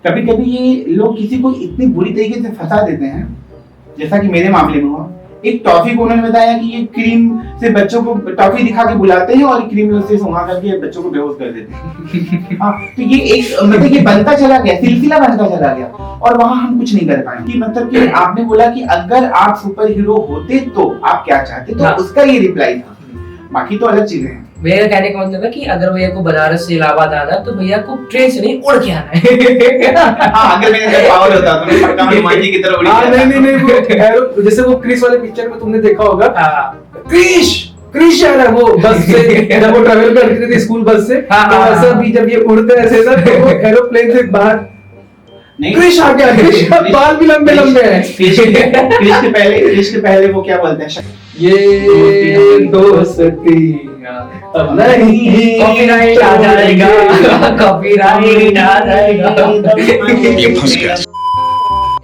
कभी कभी ये लोग किसी को इतनी बुरी तरीके से फंसा देते हैं, जैसा कि मेरे मामले में हुआ। एक टॉफी को उन्होंने बताया कि ये क्रीम से बच्चों को टॉफी दिखा के बुलाते हैं और क्रीम से सुंघा करके बच्चों को बेहोश कर देते हैं। हाँ, तो ये एक मतलब ये बनता चला गया, सिलसिला बनता चला गया और वहां हम कुछ नहीं कर पाए। कि मतलब कि आपने बोला कि अगर आप सुपर हीरो होते तो आप क्या चाहते, तो उसका ये रिप्लाई था, बाकी तो अलग चीजें हैं। भैया कहने का मतलब है कि अगर भैया को बनारस से इलाहाबाद आना तो भैया को ट्रेन से नहीं उड़ के आना है। हाँ, अगर मेरे अंदर पावर होता तो मैं पक्का हनुमान जी की तरह उड़ जाता। नहीं वो एरो, जैसे वो क्रिस वाले पिक्चर में तुमने देखा होगा, क्रिश है वो बस से जब वो ट्रैवल करते थे स्कूल बस से, तो ऐसा भी जब ये उड़ते ऐसे ना तो वो एरोप्लेन से बाहर क्रिश आ गया, क्रिश बाल भी लंबे हैं। क्रिश के पहले वो क्या बोलते हैं, ये दोस्ती अब नहीं कॉपीराइट आ जाएगा, कॉपीराइट आ जाएगा, ये फंस गया,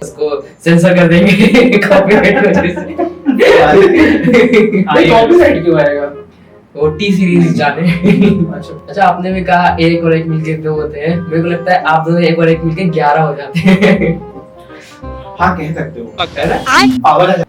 उसको सेंसर कर देंगे कॉपीराइट की वजह से। कॉपीराइट क्यों आएगा? वो टी सीरीज जाने। अच्छा, आपने भी कहा एक और एक मिलके दो होते हैं, मेरे को लगता है आप दोनों एक और एक मिलके 11 हो जाते हैं। हाँ, कह सकते हो। पावर।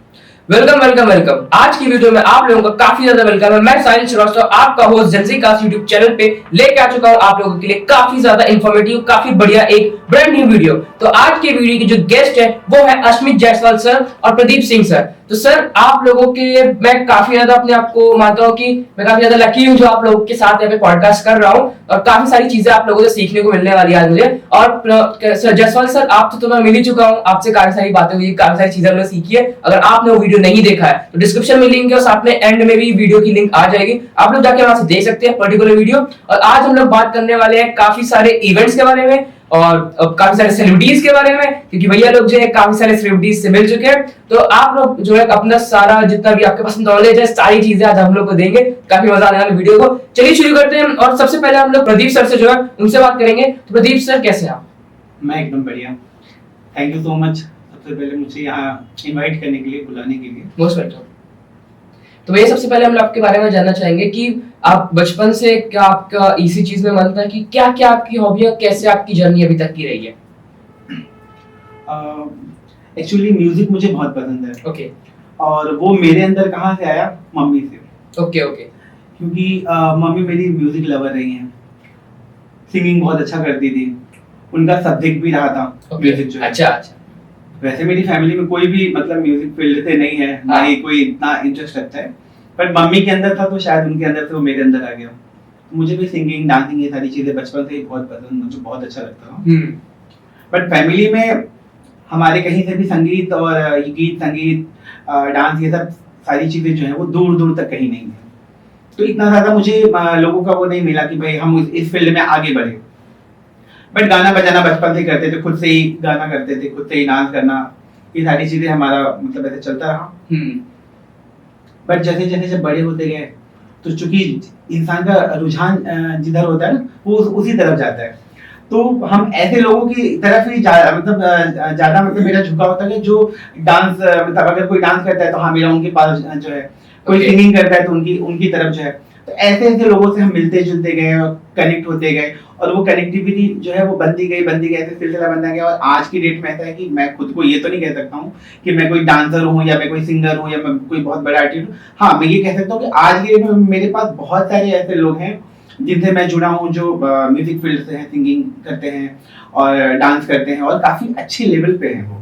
वेलकम। आज की वीडियो में आप लोगों का काफी ज्यादा वेलकम है। मैं साहिल श्रीवास्तव, आपका host Gen Z cast YouTube channel पे लेके आ चुका हूँ आप लोगों के लिए काफी ज्यादा इंफॉर्मेटिव, काफी बढ़िया एक ब्रांड न्यू वीडियो। तो आज के वीडियो की जो गेस्ट है वो है अश्मित जायसवाल सर और प्रदीप सिंह सर। तो सर, आप लोगों के मैं काफी ज्यादा अपने आप को मानता हूँ कि मैं काफी ज्यादा लकी हूँ जो आप लोगों के साथ यहाँ पे पॉडकास्ट कर रहा हूँ और काफी सारी चीजें आप लोगों से सीखने को मिलने वाली है आज मुझे। और सर जायसवाल सर, आप तो मैं मिल ही चुका हूँ, आपसे काफी सारी बातें हुई, काफी सारी चीजें हमने सीखी है। अगर आपने वो वीडियो नहीं देखा है तो डिस्क्रिप्शन में लिंक है और साथ में एंड में भी वीडियो की लिंक आ जाएगी, आप लोग जाके वहां से देख सकते हैं पर्टिकुलर वीडियो। और आज हम लोग बात करने वाले हैं काफी सारे इवेंट्स के बारे में और काफी सारे सेलिब्रिटीज के बारे में, क्योंकि भैया लोग जो है काफी सारे सेलिब्रिटीज से मिल चुके हैं। तो आप लोग जो है अपना सारा जितना भी आपके पास नॉलेज है, सारी चीजें आज हम लोग को देंगे, काफी मजा आने वाला वीडियो को। चलिए शुरू करते हैं। और सबसे पहले हम लोग प्रदीप सर से जो है उनसे बात करेंगे। तो प्रदीप सर, कैसे हैं आप? मैं एकदम बढ़िया, थैंक यू सो मच सबसे पहले मुझे यहाँ इनवाइट करने के लिए, बुलाने के लिए। Most welcome. तो भैया सबसे पहले हम लोग आपके बारे में जानना चाहेंगे कि आप बचपन से क्या आपका इसी चीज में मन था कि क्या क्या आपकी हॉबी है, कैसे आपकी जर्नी अभी तक की रही है? एक्चुअली म्यूजिक मुझे बहुत पसंद है। ओके। और वो मेरे अंदर कहाँ से आया? मम्मी से। ओके। क्योंकि मम्मी मेरी म्यूजिक लवर रही हैं, सिंगिंग बहुत अच्छा करती थी, उनका सब्जेक्ट भी रहा था म्यूजिक जो है। अच्छा। वैसे मेरी फैमिली में कोई भी मतलब म्यूजिक फील्ड से नहीं है, ना ही कोई इतना इंटरेस्ट रखता है, पर मम्मी के अंदर था तो शायद उनके अंदर से वो मेरे अंदर आ गया। मुझे भी सिंगिंग, डांसिंग, ये सारी चीजें बचपन से ही बहुत पसंद, मुझे बहुत अच्छा लगता था। बट फैमिली में हमारे कहीं से भी संगीत और गीत, संगीत, डांस, ये सब सारी चीजें जो है वो दूर दूर तक कहीं नहीं है। तो इतना ज्यादा मुझे लोगों का वो नहीं मिला कि भाई हम इस फील्ड में आगे बढ़े। बट गाना बजाना बचपन से करते थे, खुद से ही गाना करते थे, खुद से ही डांस करना, ये सारी चीजें हमारा मतलब ऐसे चलता रहा। बट जैसे जैसे जब बड़े होते गए तो चूंकि इंसान का रुझान जिधर होता है ना वो उसी तरफ जाता है, तो हम ऐसे लोगों की तरफ ही ज्यादा मतलब मेरा झुकाव होता है जो डांस, मतलब अगर कोई डांस करता है तो हाँ मेरा उनके पास जो है, कोई सिंगिंग करता है तो उनकी तरफ जो है। तो ऐसे ऐसे लोगों से हम मिलते जुलते गए और कनेक्ट होते गए और वो कनेक्टिविटी जो है वो बनती गई, ऐसे सिलसिला बनता गया। और आज की डेट में ऐसा है कि मैं खुद को ये तो नहीं कह सकता हूँ कि मैं कोई डांसर हूँ या मैं कोई सिंगर हूँ या मैं कोई बहुत बड़ा आर्टिस्ट हूँ। हाँ, मैं ये कह सकता हूँ कि आज की डेट में मेरे पास बहुत सारे ऐसे लोग हैं जिनसे मैं जुड़ा हूँ जो म्यूजिक फील्ड से हैं, सिंगिंग करते हैं और डांस करते हैं और काफी अच्छे लेवल पे हैं वो।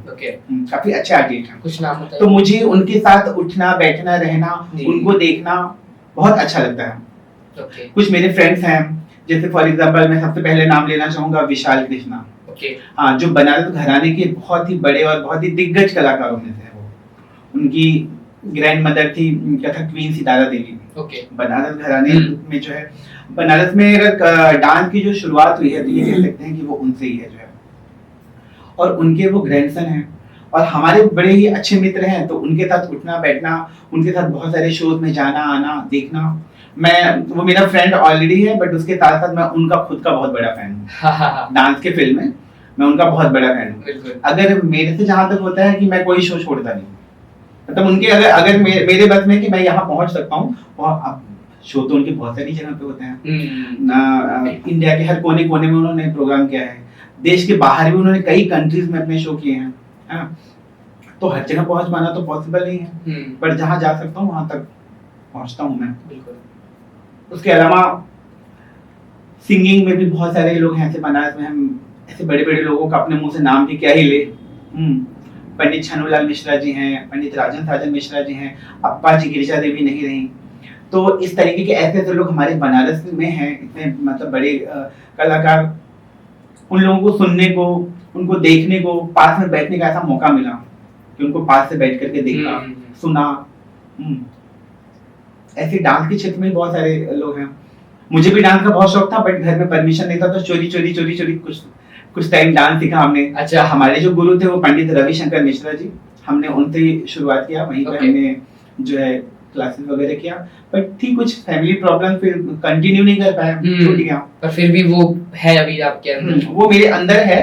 काफी अच्छे आर्टिस्ट हैं। कुछ नाम तो मुझे उनके साथ उठना, बैठना, रहना, उनको देखना बहुत अच्छा लगता है। कुछ मेरे फ्रेंड्स हैं, जैसे फॉर एग्जांपल मैं सबसे पहले नाम लेना चाहूंगा विशाल कृष्णा। हाँ, जो बनारस घराने के बहुत ही बड़े और बहुत ही दिग्गज कलाकारों में से वो। उनकी ग्रैंड मदर थी कथक क्वीन सितारा देवी। बनारस घराने में जो है, बनारस में अगर डांस की जो शुरुआत हुई है तो ये कह सकते हैं कि वो उनसे ही है जो है। और उनके वो ग्रैंडसन हैं और हमारे बड़े ही अच्छे मित्र हैं, तो उनके साथ उठना बैठना, उनके साथ बहुत सारे शोज में जाना आना देखना। वो मेरा फ्रेंड ऑलरेडी है, बट उसके साथ साथ मैं उनका खुद का बहुत बड़ा फैन हूँ। डांस के फील्ड में मैं उनका बहुत बड़ा फैन हूँ। अगर मेरे से जहां तक होता है कि मैं कोई शो छोड़ता नहीं, मतलब उनके अगर मेरे बस में कि मैं यहाँ पहुंच सकता हूँ, वहाँ शो तो उनके बहुत सारी जगह पे होते हैं ना, इंडिया के हर कोने कोने में उन्होंने प्रोग्राम किया है। देश के बाहर भी उन्होंने कई कंट्रीज में अपने शो किए हैं, है ना। तो हर जगह पहुंच पाना तो पॉसिबल नहीं है, पर जहां जा सकता हूँ वहां तक पहुंचता हूँ मैं। बिल्कुल। उसके अलावा सिंगिंग में भी बहुत सारे लोग हैं ऐसे बनारस में, हम ऐसे बड़े बड़े लोगों का अपने मुंह से नाम भी क्या ही ले। पंडित छन्नूलाल मिश्रा जी हैं, पंडित राजन साजन मिश्रा जी हैं, अप्पा जी गिरिजा देवी नहीं रही। तो इस तरीके के ऐसे ऐसे लोग हमारे बनारस में हैं, इतने मतलब बड़े कलाकार। उन लोगों को सुनने को, उनको देखने को, पास में बैठने का ऐसा मौका मिला कि उनको पास से बैठ करके देखा, सुना। ऐसे डांस के क्षेत्र में बहुत सारे लोग हैं। मुझे भी डांस का बहुत शौक था, बट घर में परमिशन नहीं था, तो चोरी चोरी कुछ टाइम डांस सीखा हमने। अच्छा। हमारे जो गुरु थे वो पंडित रविशंकर मिश्रा जी, हमने उनसे ही शुरुआत किया, वहीं पे हमने जो है क्लासेस वगैरह किया। बट थी कुछ फैमिली प्रॉब्लम, फिर कंटिन्यू नहीं कर पाया, छूट गया। पर फिर भी वो है अभी आपके अंदर, वो मेरे अंदर है।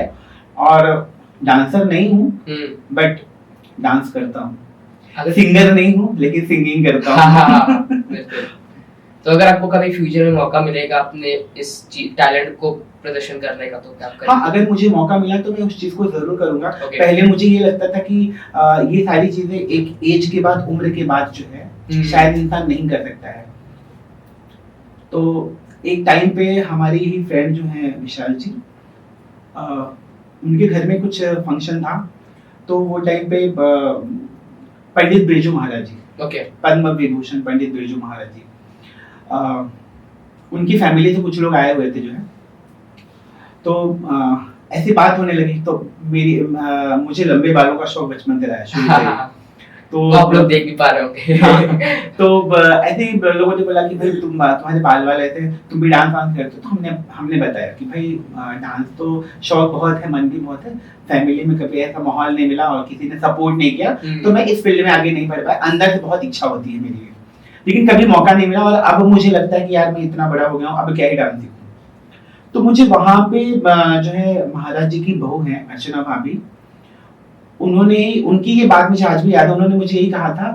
और डांसर नहीं हूँ, बट डांस करता हूँ। सिंगर नहीं हूँ, लेकिन सिंगिंग करता हूँ। तो अगर आपको कभी फ्यूचर में मौका मिलेगा अपने इस टैलेंट को प्रदर्शन करने का, तो क्या करेंगे? हाँ, अगर मुझे मौका मिला तो मैं उस चीज को जरूर करूंगा। पहले मुझे ये लगता था कि ये सारी चीजें एक एज के बाद, उम्र के बाद जो है शायद इंसान नहीं कर सकता है। तो एक टाइम पे हमारी ही फ्रेंड जो है विशाल जी, उनके घर में कुछ फंक्शन था, तो वो टाइम पे पंडित बिरजू महाराज जी, पद्म विभूषण पंडित बिरजू महाराज जी, उनकी फैमिली से कुछ लोग आए हुए थे जो है। तो ऐसी बात होने लगी, तो मुझे लंबे बालों का शौक बचपन से रहा है, शुरू से। तो आप लोग देख भी पा रहे होंगे। तो ऐसे ही लोगों ने बोला कि भाई तुम्हारे बाल वाल ऐसे, तुम भी डांस वांस करते हो। तो हमने बताया कि भाई डांस तो शौक बहुत है, मन भी बहुत है, फैमिली में कभी ऐसा माहौल नहीं मिला और किसी ने सपोर्ट नहीं किया, तो मैं इस फील्ड में आगे नहीं बढ़ पाया। अंदर से बहुत इच्छा होती है मेरी, लेकिन कभी मौका नहीं मिला। और अब मुझे लगता है कि यार मैं इतना बड़ा हो गया हूँ, अब क्या ही डांस सीखूं। तो मुझे वहां पे जो है महाराज जी की बहू है अर्चना भाभी, उनकी ये बात मुझे आज भी याद है। उन्होंने मुझे यही कहा था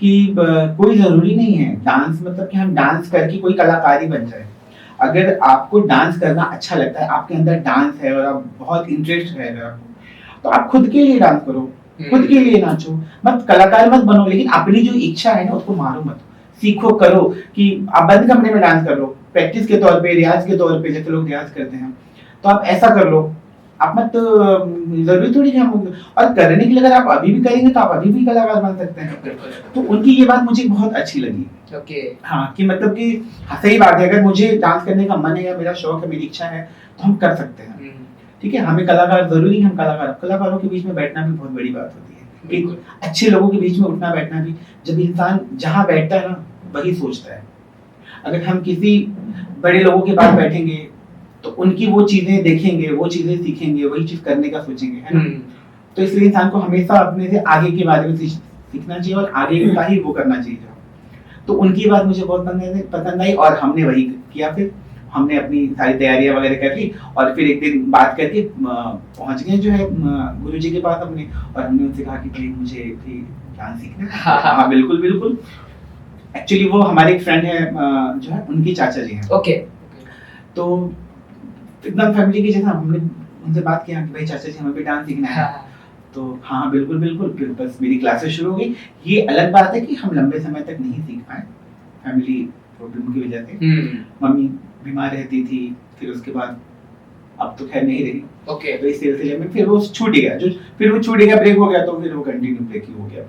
कि कोई जरूरी नहीं है डांस, मतलब कि हम डांस करके कोई कलाकारी बन जाए। अगर आपको डांस करना अच्छा लगता है, आपके अंदर डांस है और आप बहुत इंटरेस्ट है अगर आपको, तो आप खुद के लिए डांस करो, खुद के लिए नाचो, मत कलाकार मत बनो, लेकिन अपनी जो इच्छा है ना उसको मारो मत, सीखो, करो। कि आप बंद कमरे में डांस कर लो, प्रैक्टिस के तौर पे, रियाज के तौर पे, जैसे लोग रियाज करते हैं, तो आप ऐसा कर लो। आप मत, जरूरी थोड़ी है हम, और करने के लिए अगर आप अभी भी करेंगे तो आप अभी भी कलाकार बन सकते हैं। तो उनकी ये बात मुझे बहुत अच्छी लगी। हाँ, कि मतलब कि सही बात है, अगर मुझे डांस करने का मन है या मेरा शौक है, मेरी इच्छा है, तो हम कर सकते हैं। ठीक है, हमें कलाकार जरूरी, हम कलाकारों के बीच में बैठना भी बहुत बड़ी बात होती है, कि अच्छे लोगों के बीच में उठना बैठना भी। जब इंसान जहाँ बैठता है ना, वही सोचता है। अगर हम किसी बड़े लोगों के पास बैठेंगे तो उनकी वो चीजें देखेंगे, वो चीजें सीखेंगे, वही चीज करने का सोचेंगे, है ना। तो इसलिए इंसान को हमेशा अपने से आगे के बारे में सीखना चाहिए और आगे का ही वो करना चाहिए। तो उनकी बात मुझे बहुत पसंद आई और हमने वही किया। फिर हमने अपनी सारी तैयारियां वगैरह कर ली और फिर एक दिन बात करके पहुंच गए जो है गुरुजी के पास अपने, और हमने उनसे कहा कि भाई मुझे भी डांस सीखना है। हाँ, बिल्कुल बिल्कुल। एक्चुअली वो हमारे एक फ्रेंड है जो है, उनकी चाचा जी हैं। तो एकदम फैमिली की जैसा हमने उनसे बात किया कि भाई चाचा जी हमें भी डांस सीखना है। तो हाँ, बिल्कुल बिल्कुल। फिर बस मेरी क्लासेस शुरू हो गई। ये अलग बात है कि हम लंबे समय तक नहीं सीख पाए, फैमिली प्रॉब्लम की वजह से। मम्मी बीमार रहती थी, फिर उसके बाद अब तो खैर नहीं रही। तो इस सिलसिले में फिर वो छूट गया, ब्रेक हो गया, तो फिर वो कंटिन्यू ब्रेक ही हो गया।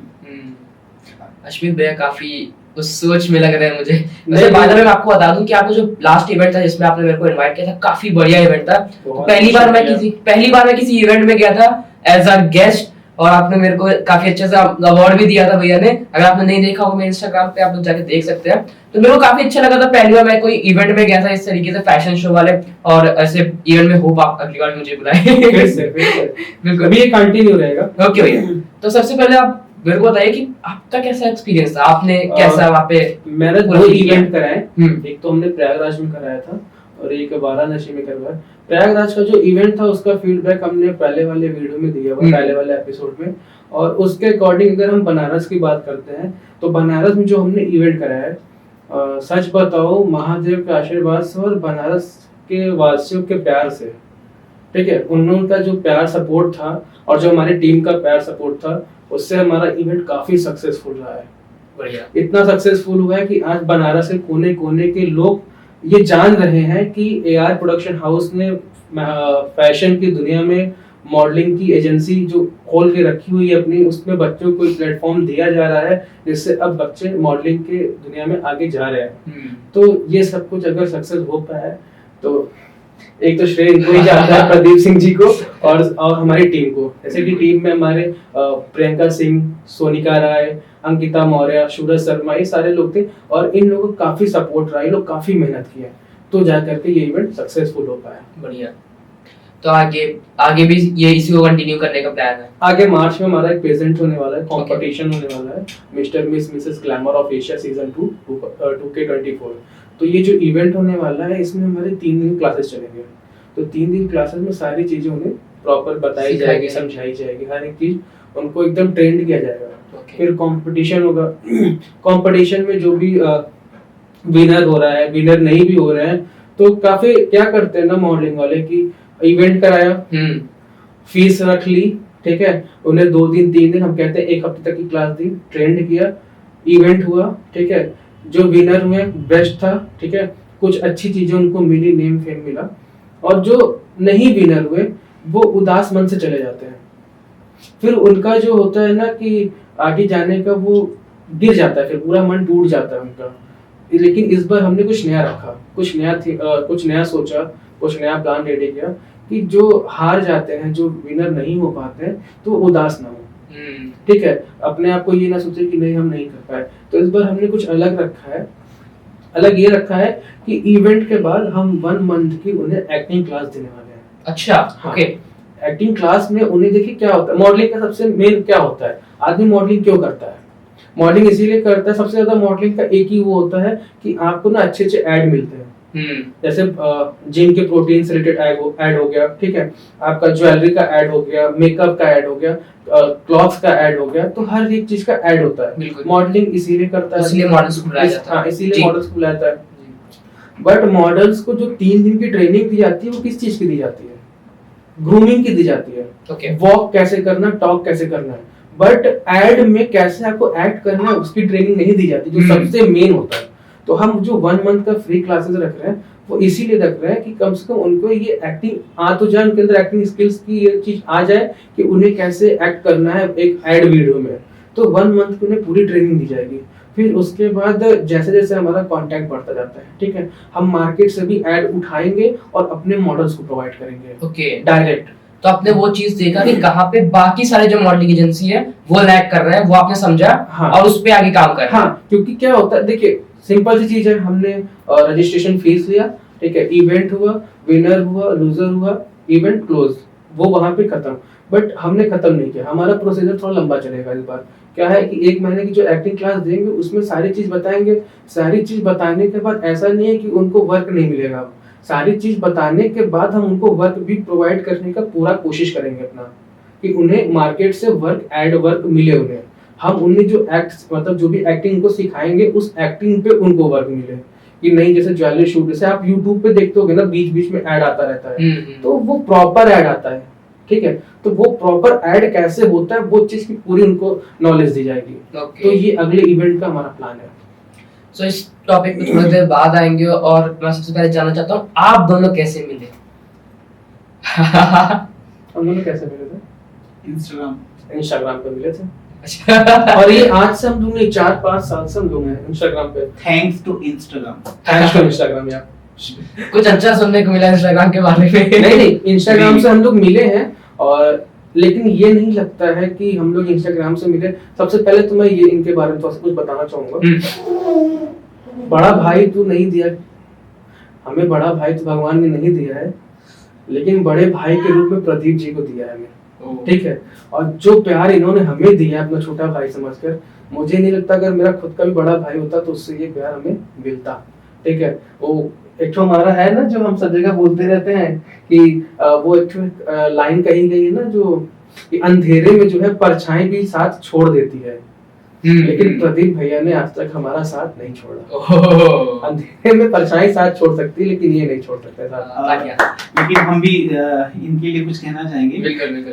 अश्विन भैया काफी उस सोच में लग रहे हैं मुझे। वैसे बाद में मैं आपको बता दूं कि आपको जो लास्ट इवेंट था जिसमें आपने मेरे को इनवाइट किया था, काफी बढ़िया इवेंट था। तो पहली बार मैं किसी इवेंट में गया था एज अ गेस्ट, और आपने मेरे को काफी अच्छे से अवार्ड भी दिया था भैया ने। अगर आपने नहीं देखा हो, मेरे इंस्टाग्राम पे आप लोग जाके देख सकते हैं। तो मेरे को काफी अच्छा लगा था। पहली बार मैं कोई इवेंट में गया था इस तरीके से, फैशन शो वाले, और ऐसे इवेंट में। होप आप अगली बार मुझे बुलाएं। बिल्कुल, अभी ये कंटिन्यू रहेगा। ओके भैया, तो सबसे पहले आप मेरे को बताइए कि आपका कैसा एक्सपीरियंस था, आपने कैसा वहाँ पे? मैंने 2 इवेंट कराए। एक तो हमने प्रयागराज में कराया था और एक वाराणसी में करवाया। प्रयागराज का जो इवेंट था उसका फीडबैक हमने पहले वाले वीडियो में दिया हुआ, पहले वाले एपिसोड में। और उसके अकॉर्डिंग अगर हम बनारस की बात करते हैं, तो बनारस में जो हमने इवेंट कराया है, सच बताओ महादेव के आशीर्वाद से और बनारस के वासियों के प्यार से ठीक है, उन लोगों का जो प्यार सपोर्ट था और जो हमारी टीम का प्यार सपोर्ट था, उससे हमारा इवेंट काफी सक्सेसफुल रहा है। बढ़िया। इतना सक्सेसफुल हुआ है कि आज बनारस के कोने कोने के लोग ये जान रहे हैं कि AR प्रोडक्शन हाउस ने फैशन की दुनिया में मॉडलिंग की एजेंसी जो खोल के रखी हुई है अपनी, उसमें बच्चों को एक प्लेटफॉर्म दिया जा रहा है जिससे अब बच्चे मॉडलिंग के दुनिया में आगे जा रहे हैं। तो ये सब कुछ अगर सक्सेस हो पाया है तो एक तो श्रेय इनको ही जाता है, प्रदीप सिंह जी को और हमारी टीम को। जैसे कि टीम में हमारे प्रियंका सिंह, सोनिका राय, अंकिता मौर्य, सूरज शर्मा, ये सारे लोग थे और इन लोगों का काफी सपोर्ट रहा, ये लोग काफी मेहनत किया तो जा करके ये इवेंट सक्सेसफुल हो पाया। बढ़िया। तो आगे भी ये इसी को कंटिन्यू करने का प्लान है? आगे मार्च में हमारा एक प्रेजेंट होने वाला है, कंपटीशन होने वाला है, mister miss Mrs glamour of Asia season 2 2K24। तो ये जो इवेंट होने वाला है इसमें हमारे 3 दिन क्लासेस चलेंगे। तो 3 दिन क्लासेस में सारी चीजें उन्हें प्रॉपर बताई जाएगी, समझाई जाएगी, हर एक चीज उनको एकदम ट्रेंड किया जाएगा। फिर कंपटीशन होगा। कंपटीशन में जो भी विनर हो रहा है, विनर नहीं भी हो रहे हैं, तो काफी क्या करते हैं ना मॉडलिंग वाले की इवेंट कराया, फीस रख ली, ठीक है, उन्हें 2 दिन 3 दिन हम कहते हैं 1 हफ्ते तक की क्लास दी, ट्रेंड किया, इवेंट हुआ, ठीक है, जो विनर हुए बेस्ट था, ठीक है, कुछ अच्छी चीजें उनको मिली, नेम फेम मिला, और जो नहीं विनर हुए वो उदास मन से चले जाते हैं। फिर उनका जो होता है ना कि आगे जाने का वो गिर जाता है, फिर पूरा मन टूट जाता है उनका। लेकिन इस बार हमने कुछ नया रखा, कुछ नया सोचा, कुछ नया प्लान रेडी किया कि जो हार जाते हैं, जो विनर नहीं हो पाते हैं, तो उदास ना हो, ठीक है, अपने आप को ये ना सोचे कि नहीं हम नहीं कर पाए। तो इस बार हमने कुछ अलग रखा है, अलग ये रखा है कि इवेंट के बाद हम 1 मंथ की उन्हें एक्टिंग क्लास देने वाले हैं। अच्छा, ओके। एक्टिंग क्लास में उन्हें देखिए क्या होता है, मॉडलिंग का सबसे मेन क्या होता है, आदमी मॉडलिंग क्यों करता है? मॉडलिंग इसीलिए करता है, सबसे ज्यादा मॉडलिंग का एक ही वो होता है कि आपको ना अच्छे ऐड मिलते हैं। जैसे जिम के प्रोटीन से रिलेटेड ऐड हो गया, ठीक है, आपका ज्वेलरी का ऐड हो गया, मेकअप का ऐड हो गया, क्लॉथ्स का ऐड हो गया, तो हर एक चीज का ऐड होता है। मॉडलिंग इसीलिए करता है, इसलिए मॉडल्स को बुलाया जाता है। हाँ, इसीलिए मॉडल्स को बुलाया जाता है। बट मॉडल्स को जो 3 दिन की ट्रेनिंग दी जाती है वो किस चीज की दी जाती है? ग्रूमिंग की दी जाती है। ओके। वॉक कैसे करना, टॉक कैसे करना है, बट एड में कैसे आपको एक्ट करना है उसकी ट्रेनिंग नहीं दी जाती, जो सबसे मेन होता है। तो हम जो 1 मंथ का फ्री क्लासेस रख रहे हैं वो इसीलिए रख रहे हैं कि कम से कम उनको ये एक्टिंग आ तो जाए, उनके अंदर एक्टिंग स्किल्स की ये चीज आ जाए कि उन्हें कैसे एक्ट करना है एक एड वीडियो में। तो 1 मंथ की उन्हें पूरी ट्रेनिंग दी जाएगी। फिर उसके बाद जैसे जैसे हमारा कांटेक्ट बढ़ता जाता है, ठीक है, हम मार्केट से भी ऐड उठाएंगे और अपने मॉडल्स को प्रोवाइड करेंगे, ओके, डायरेक्ट। तो आपने वो चीज देखा कि कहाँ पे बाकी सारे जो मॉडलिंग एजेंसी है वो लैग कर रहे हैं, वो आपने समझा। हाँ। और उस पे आगे काम कर रहे हैं। हाँ, क्योंकि क्या होता है, देखिए सिंपल सी चीज है, हमने रजिस्ट्रेशन फीस लिया, ठीक है, इवेंट हुआ, विनर हुआ, लूजर हुआ, इवेंट क्लोज, वो वहां पे खत्म। बट हमने खत्म नहीं किया, हमारा प्रोसीजर थोड़ा लंबा चलेगा इस बार। क्या है कि 1 महीने की जो एक्टिंग क्लास देंगे उसमें सारी चीज बताएंगे। सारी चीज बताने के बाद ऐसा नहीं है कि उनको वर्क नहीं मिलेगा, सारी चीज बताने के बाद हम उनको वर्क भी प्रोवाइड करने का पूरा कोशिश करेंगे अपना, कि उन्हें मार्केट से वर्क, एड वर्क मिले उन्हें। हम उन्हें जो मतलब जो भी एक्टिंग उनको सिखाएंगे उस एक्टिंग पे उनको वर्क मिले, कि नहीं जैसे ज्वेलरी शूट, जैसे आप यूट्यूब पे देखते होगे ना बीच बीच में ऐड आता रहता है, तो वो प्रॉपर ऐड आता है, ठीक है, तो वो प्रॉपर ऐड कैसे होता है वो चीज की पूरी उनको नॉलेज दी जाएगी। तो ये अगले इवेंट का हमारा प्लान है। सो इस टॉपिक पे थोड़ी देर बाद आएंगे और मैं सबसे पहले जानना चाहता हूँ आप दोनों कैसे मिले? हम दोनों कैसे मिले थे? इंस्टाग्राम पे मिले थे। अच्छा। और ये आज से हम दोनों 4-5 साल से हम लोग हैं इंस्टाग्राम पे। Thanks to Instagram. Thanks to Instagram यार। कुछ अच्छा सुनने को मिला इंस्टाग्राम के बारे में? नहीं, इंस्टाग्राम से हम लोग मिले हैं, और लेकिन ये नहीं लगता है कि हम लोग इंस्टाग्राम से मिले। सबसे पहले तो मैं ये इनके बारे में थोड़ा सा कुछ बताना चाहूंगा। बड़ा भाई तो नहीं दिया हमें, बड़ा भाई तो भगवान ने नहीं दिया है, लेकिन बड़े भाई के रूप में प्रदीप जी को दिया है हमें, ठीक है। और जो प्यार इन्होंने हमें दिया अपना छोटा भाई समझकर, मुझे नहीं लगता अगर मेरा खुद का भी बड़ा भाई होता तो उससे ये प्यार हमें मिलता, ठीक है। वो एक तो हमारा है ना जो हम सब जगह बोलते रहते हैं कि वो एक लाइन कही गई है ना, जो कि अंधेरे में जो है परछाई भी साथ छोड़ देती है, लेकिन प्रदीप भैया ने आज तक हमारा साथ नहीं छोड़ा। अंधेरे में परछाई साथ छोड़ सकती है, लेकिन ये नहीं छोड़ सकते साथ। लेकिन हम भी इनके लिए कुछ कहना चाहेंगे। बिल्कुल बिल्कुल।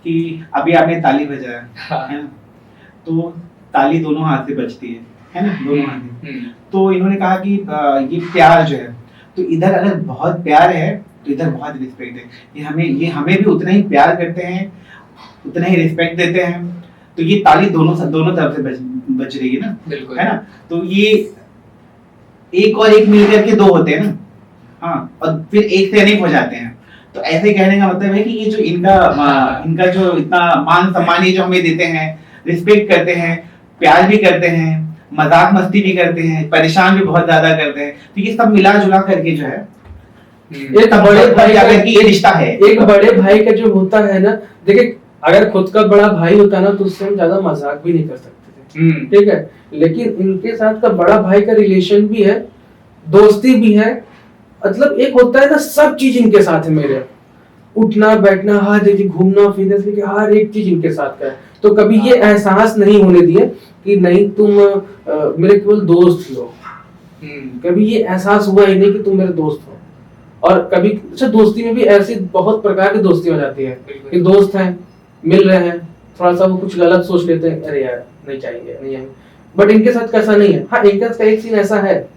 कि अभी आपने ताली बजाया, है ना, तो ताली दोनों हाथ से बजती है ना, दोनों हाथ से। तो इन्होंने कहा कि ये प्यार जो है, तो इधर अगर बहुत प्यार है तो इधर बहुत रिस्पेक्ट है। ये हमें भी उतना ही प्यार करते हैं, उतना ही रिस्पेक्ट देते हैं। तो ये ताली दोनों तरफ से बज रही है ना, बिल्कुल, है ना। तो ये एक और एक मिलकर के दो होते हैं ना, हाँ, और फिर एक से अनेक हो जाते हैं। तो ऐसे कहने का मतलब है कि ये जो इनका जो इतना मान सम्मान ये जो हमें देते हैं, रिस्पेक्ट करते हैं, प्यार भी करते हैं, मजाक मस्ती भी करते हैं, परेशान भी बहुत ज्यादा करते हैं, तो ये सब मिला जुला करके जो है एक बड़े भाई का ये रिश्ता है। एक बड़े भाई का जो होता है ना, देखिए अगर खुद का बड़ा भाई होता ना तो उससे हम ज्यादा मजाक भी नहीं कर सकते थे, ठीक है। लेकिन इनके साथ का बड़ा भाई का रिलेशन भी है, दोस्ती भी है, मतलब एक होता है ना, सब चीज इनके साथ है मेरे, उठना बैठना, हर एक घूमना फिरना से हर एक चीज इनके साथ का है। तो कभी ये एहसास नहीं होने दिए कि नहीं तुम मेरे केवल दोस्त हो, कभी ये एहसास हुआ ही नहीं कि तुम मेरे दोस्त हो। और कभी अच्छा, दोस्ती में भी ऐसी बहुत प्रकार की दोस्ती हो जाती है कि दोस्त हैं, मिल रहे हैं, थोड़ा सा वो कुछ गलत सोच लेते हैं, अरे यार नहीं चाहिए, नहीं है। बट इनके साथ कैसा नहीं है। हाँ, इनके साथ एक सीन ऐसा है,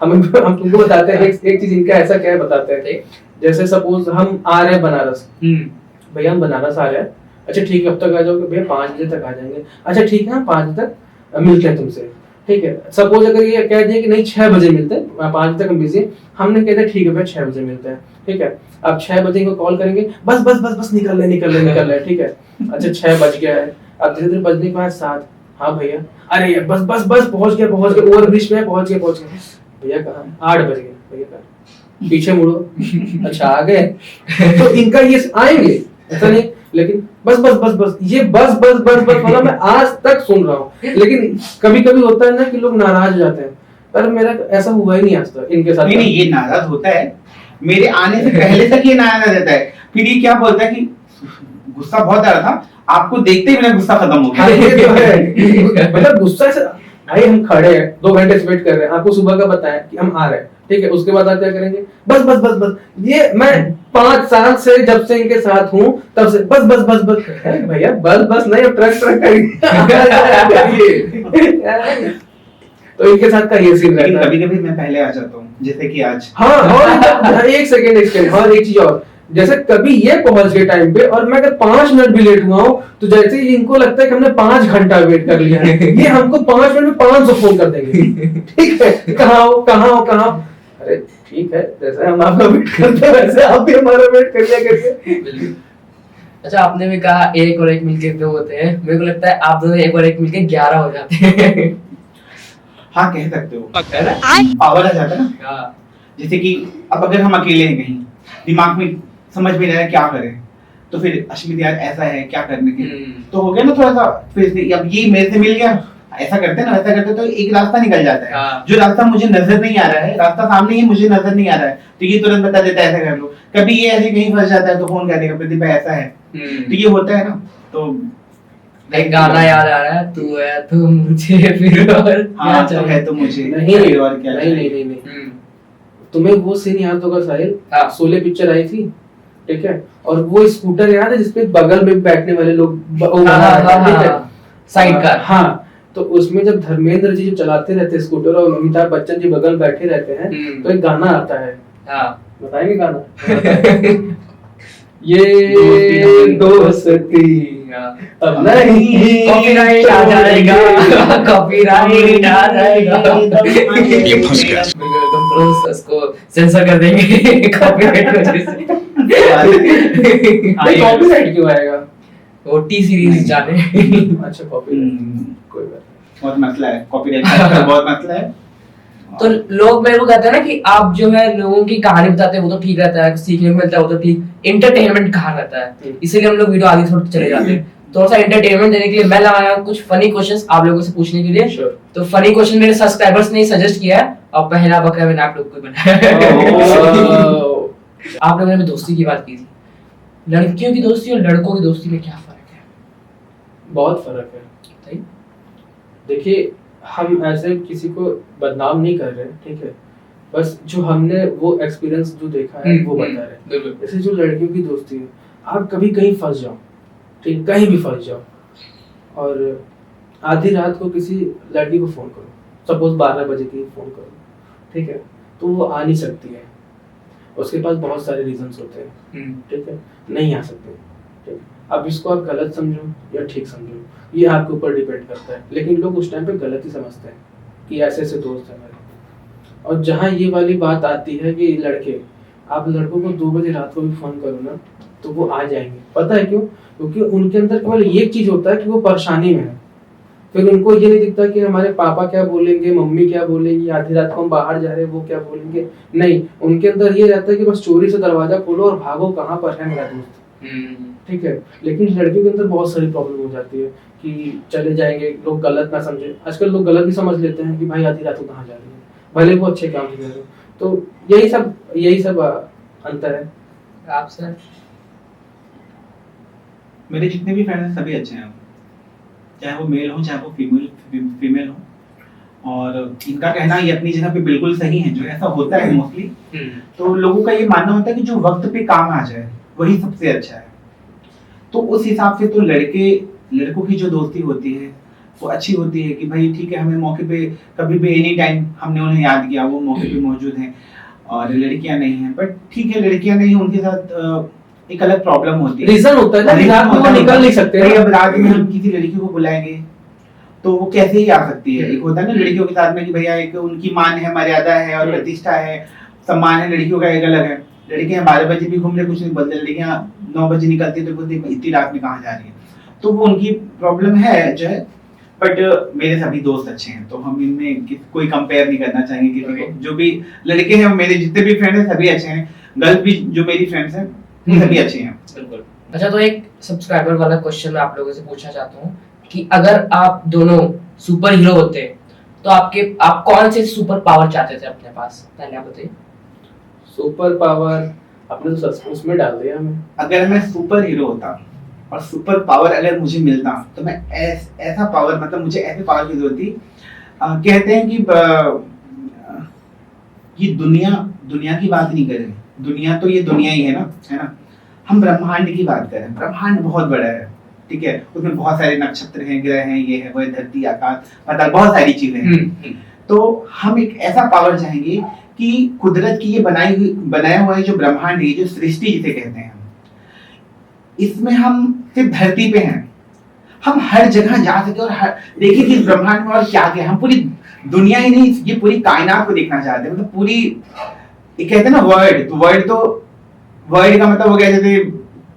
हम तुमको बताते हैं, एक चीज इनका ऐसा क्या है बताते हैं। जैसे सपोज हम आ रहे हैं बनारस, भैया हम बनारस आ रहे हैं, अच्छा ठीक है, कब तक आ जाओगे भैया? 5 बजे तक आ जाएंगे। अच्छा ठीक है, 5 बजे तक मिलते हैं तुमसे, ठीक है। सपोज अगर ये कह दिए कि नहीं 6 बजे मिलते हैं, 5 बजे तक हम बिजी, हमने कह दिया ठीक है भैया 6 बजे मिलते हैं, ठीक है। अब 6 बजे को कॉल करेंगे, बस बस बस बस निकल रहे, ठीक है। अच्छा 6 बज गया है, अब धीरे धीरे बजने के बाद 7, हाँ भैया, अरे बस बस बस पहुंच गया, ओवर ब्रिज पे पहुंच गया। भैया कहाँ? 8 बज गए। भैया कहाँ? पीछे मुड़ो। अच्छा आ गए। तो इनका ये आएंगे, ऐसा नहीं, लेकिन बस बस बस बस ये बस बस बस बस वाला मैं आज तक सुन रहा हूँ। लेकिन कभी कभी होता है ना कि लोग नाराज हो जाते हैं, पर मेरा ऐसा हुआ ही नहीं आज तक इनके साथ। नहीं, ये नाराज होता है, मेरे आने से पहले तक ये नाराज रहता है। फिर ये क्या बोलता है कि गुस्सा बहुत आ रहा था, आपको देखते ही मेरा गुस्सा खत्म हो गया। ये तो है। मतलब गुस्सा से भाई हम खड़े हैं 2 घंटे से वेट कर रहे हैं, आपको सुबह का बताया कि हम आ रहे हैं, ठीक है। उसके बाद आप क्या करेंगे? बस बस बस बस। ये मैं 5 साल से जब से इनके साथ हूँ तब से बस बस बस बस। भैया बस बस नहीं, अब ट्रक तो इनके साथ का ये सीन रहता है। कभी कभी मैं पहले आ जाता हूँ, जैसे कि आज। हाँ, और एक सेकेंड एक्सटेंड, और एक चीज और, जैसे कभी ये पहुंच गए टाइम पे और मैं अगर 5 मिनट भी लेट हुआ हूँ तो जैसे इनको लगता है कि हमने 5 घंटा वेट कर लिया है, ये हमको 5 मिनट में 500 फोन कर देंगे। ठीक है, कहाँ हो? अरे ठीक है, जैसे हम आपका वेट करते हैं वैसे आप भी हमारा वेट कर लिया करिए। अच्छा, आपने भी कहा एक और एक मिलके 2 होते हैं, मेरे को लगता है आप दोनों एक और एक मिलके 11 हो जाते हैं। हाँ, कह सकते हो, पावर आ जाता है ना। जैसे कि अब अगर हम अकेले हैं कहीं, दिमाग में समझ में नहीं आ रहा क्या करें, तो फिर अश्मित यार ऐसा है क्या करने के, तो हो गया ना थोड़ा सा, फिर अब ये मेरे से मिल गया, ऐसा करते हैं ना, वैसा करते तो एक रास्ता निकल जाता है। हाँ। जो रास्ता मुझे नजर नहीं आ रहा है, रास्ता सामने ही मुझे नजर नहीं आ रहा है, तो ये तुरंत बता देता है ऐसा कर लो। कभी ये ऐसे कहीं फंस जाता है तो फोन कर देगा, प्रदीप भाई ऐसा है, तो ये होता है ना। तो एक गाना याद आ रहा है, तू है तो मुझे फिर और हाँ, तो है तो मुझे नहीं, फिर और क्या नहीं। तुम्हें वो सीन याद होगा साहिल, शोले पिक्चर आई थी, ठीक है, और वो स्कूटर याद है जिसपे बगल में बैठने वाले लोग, ठीक है, साइड कार। हाँ, तो उसमें जब धर्मेंद्र जी जो चलाते रहते हैं स्कूटर और अमिताभ बच्चन जी बगल बैठे रहते हैं, तो एक गाना आता है, बताएंगे गाना? ये दोस्ती अब नहीं, कॉपीराइट आ जाएगा, कॉपीराइट आ जाएगा। ये फंस गया। तुम तो उसको सेंसर कर देंगे कॉपीराइट की वजह से। कॉपीराइट क्यों आएगा? वो टी सीरीज जाने। अच्छा, कॉपीराइट कोई बात नहीं, बहुत मसला है, कॉपीराइट का बहुत मसला है। तो लोग मेरे को कहते हैं ना कि आप जो है लोगों की कहानी बताते हैं वो तो ठीक रहता है, सीखने को मिलता है वो तो ठीक, एंटरटेनमेंट कहाँ रहता है, इसीलिए हम लोग वीडियो आगे थोड़ा चले जाते हैं। थोड़ा सा एंटरटेनमेंट देने के लिए मैं लगाया कुछ फनी क्वेश्चंस आप लोगों से पूछने के लिए। तो फनी क्वेश्चन मेरे सब्सक्राइबर्स ने सजेस्ट किया है और पहला बकरा मैंने आप लोग को बनाया। आप लोगों ने दोस्ती की बात की थी, लड़कियों की दोस्ती और लड़कों की दोस्ती में क्या फर्क है? बहुत फर्क है। देखिए हम ऐसे किसी को बदनाम नहीं कर रहे, ठीक है, बस जो हमने वो एक्सपीरियंस जो देखा है वो बता रहे हैं। बिल्कुल। जैसे जो लड़कियों की दोस्ती है, आप कभी कहीं फंस जाओ, ठीक, कहीं भी फंस जाओ और आधी रात को किसी लड़की को फोन करो, सपोज 12 बजे की फोन करो, ठीक है, तो वो आ नहीं सकती है, उसके पास बहुत सारे रीजंस होते हैं, ठीक है, नहीं आ सकते, ठीक। अब इसको आप गलत समझो या ठीक समझो, ये आपके ऊपर डिपेंड करता है, लेकिन लोग उस टाइम पे गलत ही समझते हैं कि ऐसे ऐसे दोस्त हैं मेरे। और जहाँ ये वाली बात आती है कि लड़के, आप लड़कों को 2 बजे रात को भी फोन करो ना तो वो आ जाएंगे, पता है क्यों? क्योंकि उनके अंदर केवल एक चीज होता है कि वो परेशानी में है, फिर उनको ये नहीं दिखता कि हमारे पापा क्या बोलेंगे, मम्मी क्या बोलेंगी, आधी रात को हम बाहर जा रहे हैं वो क्या बोलेंगे, नहीं, उनके अंदर ये रहता है कि बस चोरी से दरवाजा खोलो और भागो, कहाँ पर है मेरा दोस्त, ठीक है। लेकिन लड़कियों के अंदर बहुत सारी प्रॉब्लम हो जाती है कि चले जाएंगे, लोग गलत ना समझे, आजकल लोग गलत भी समझ लेते हैं कि भाई आधी रात को कहाँ जा रही है, भले वो अच्छे काम से जा रहे हो, तो यही सब अंतर है। आप सर? मेरे जितने भी फ्रेंड्स हैं सभी अच्छे हैं, चाहे वो मेल हो चाहे वो फीमेल हो, और इनका कहना ये अपनी जगह पे बिल्कुल सही है, जो ऐसा होता है मोस्टली। तो लोगों का ये मानना होता है कि जो वक्त पे काम आ जाए वही सबसे अच्छा है, तो उस हिसाब से तो लड़कों की जो दोस्ती होती है वो अच्छी होती है कि भाई ठीक है, हमें मौके पे कभी भी एनी टाइम हमने उन्हें याद किया, वो मौके पे मौजूद हैं। और लड़कियां नहीं हैं, बट ठीक है, लड़कियां नहीं, उनके साथ एक अलग प्रॉब्लम होती है, रीजन होता है ना, रात में वो निकल नहीं सकते। भाई अब रात में हम किसी लड़की को बुलाएंगे तो वो कैसे ही आ सकती है? एक होता है ना लड़कियों के साथ में कि भैया एक उनकी मान है, मर्यादा है और प्रतिष्ठा है, सम्मान है, लड़कियों का एक अलग है। लड़कियां 12 बजे भी घूम रहे, कुछ नहीं बोलते, लड़कियां 9 बजे निकलती है तो बोलती इतनी रात में कहाँ जा रही है, तो वो उनकी प्रॉब्लम है जो है। बट मेरे सभी दोस्त अच्छे हैं, तो हम इनमें कोई कंपेयर नहीं करना चाहेंगे किसी को। जो भी लड़के हैं, मेरे जितने भी फ्रेंड हैं सभी अच्छे हैं, गर्ल्स भी जो मेरी फ्रेंड्स हैं सभी अच्छे हैं। बिल्कुल। अच्छा, तो एक सब्सक्राइबर वाला क्वेश्चन मैं आप लोगों से पूछना चाहता हूँ कि अगर आप दोनों सुपर हीरो होते तो आप कौन से सुपर पावर चाहते थे अपने पास, पहले आप बताइए। सुपर पावर आपने तो सस्पेंस में डाल दिया हमें। अगर मैं सुपर हीरो होता और सुपर पावर अगर मुझे मिलता तो मैं ऐसा पावर, मतलब मुझे ऐसे पावर की जरूरत थी। कहते हैं कि दुनिया की बात नहीं करें, दुनिया तो ये दुनिया ही है ना, हम ब्रह्मांड की बात करें। ब्रह्मांड बहुत बड़ा है, ठीक है, उसमें बहुत सारे नक्षत्र हैं, ग्रह हैं, ये है वो है, धरती, आकाश, पता बहुत सारी चीजें हैं। तो हम एक ऐसा पावर चाहेंगे कि कुदरत की ये बनाया हुआ है जो ब्रह्मांड है, जो सृष्टि जिसे कहते हैं, इसमें हम सिर्फ धरती पे हैं, हम हर जगह जा सके और देखिए कि इस ब्रह्मांड में और क्या क्या, हम पूरी दुनिया ही नहीं, ये पूरी कायनात को देखना चाहते हैं। मतलब पूरी, ये कहते हैं ना वर्ल्ड का मतलब हो गया, जैसे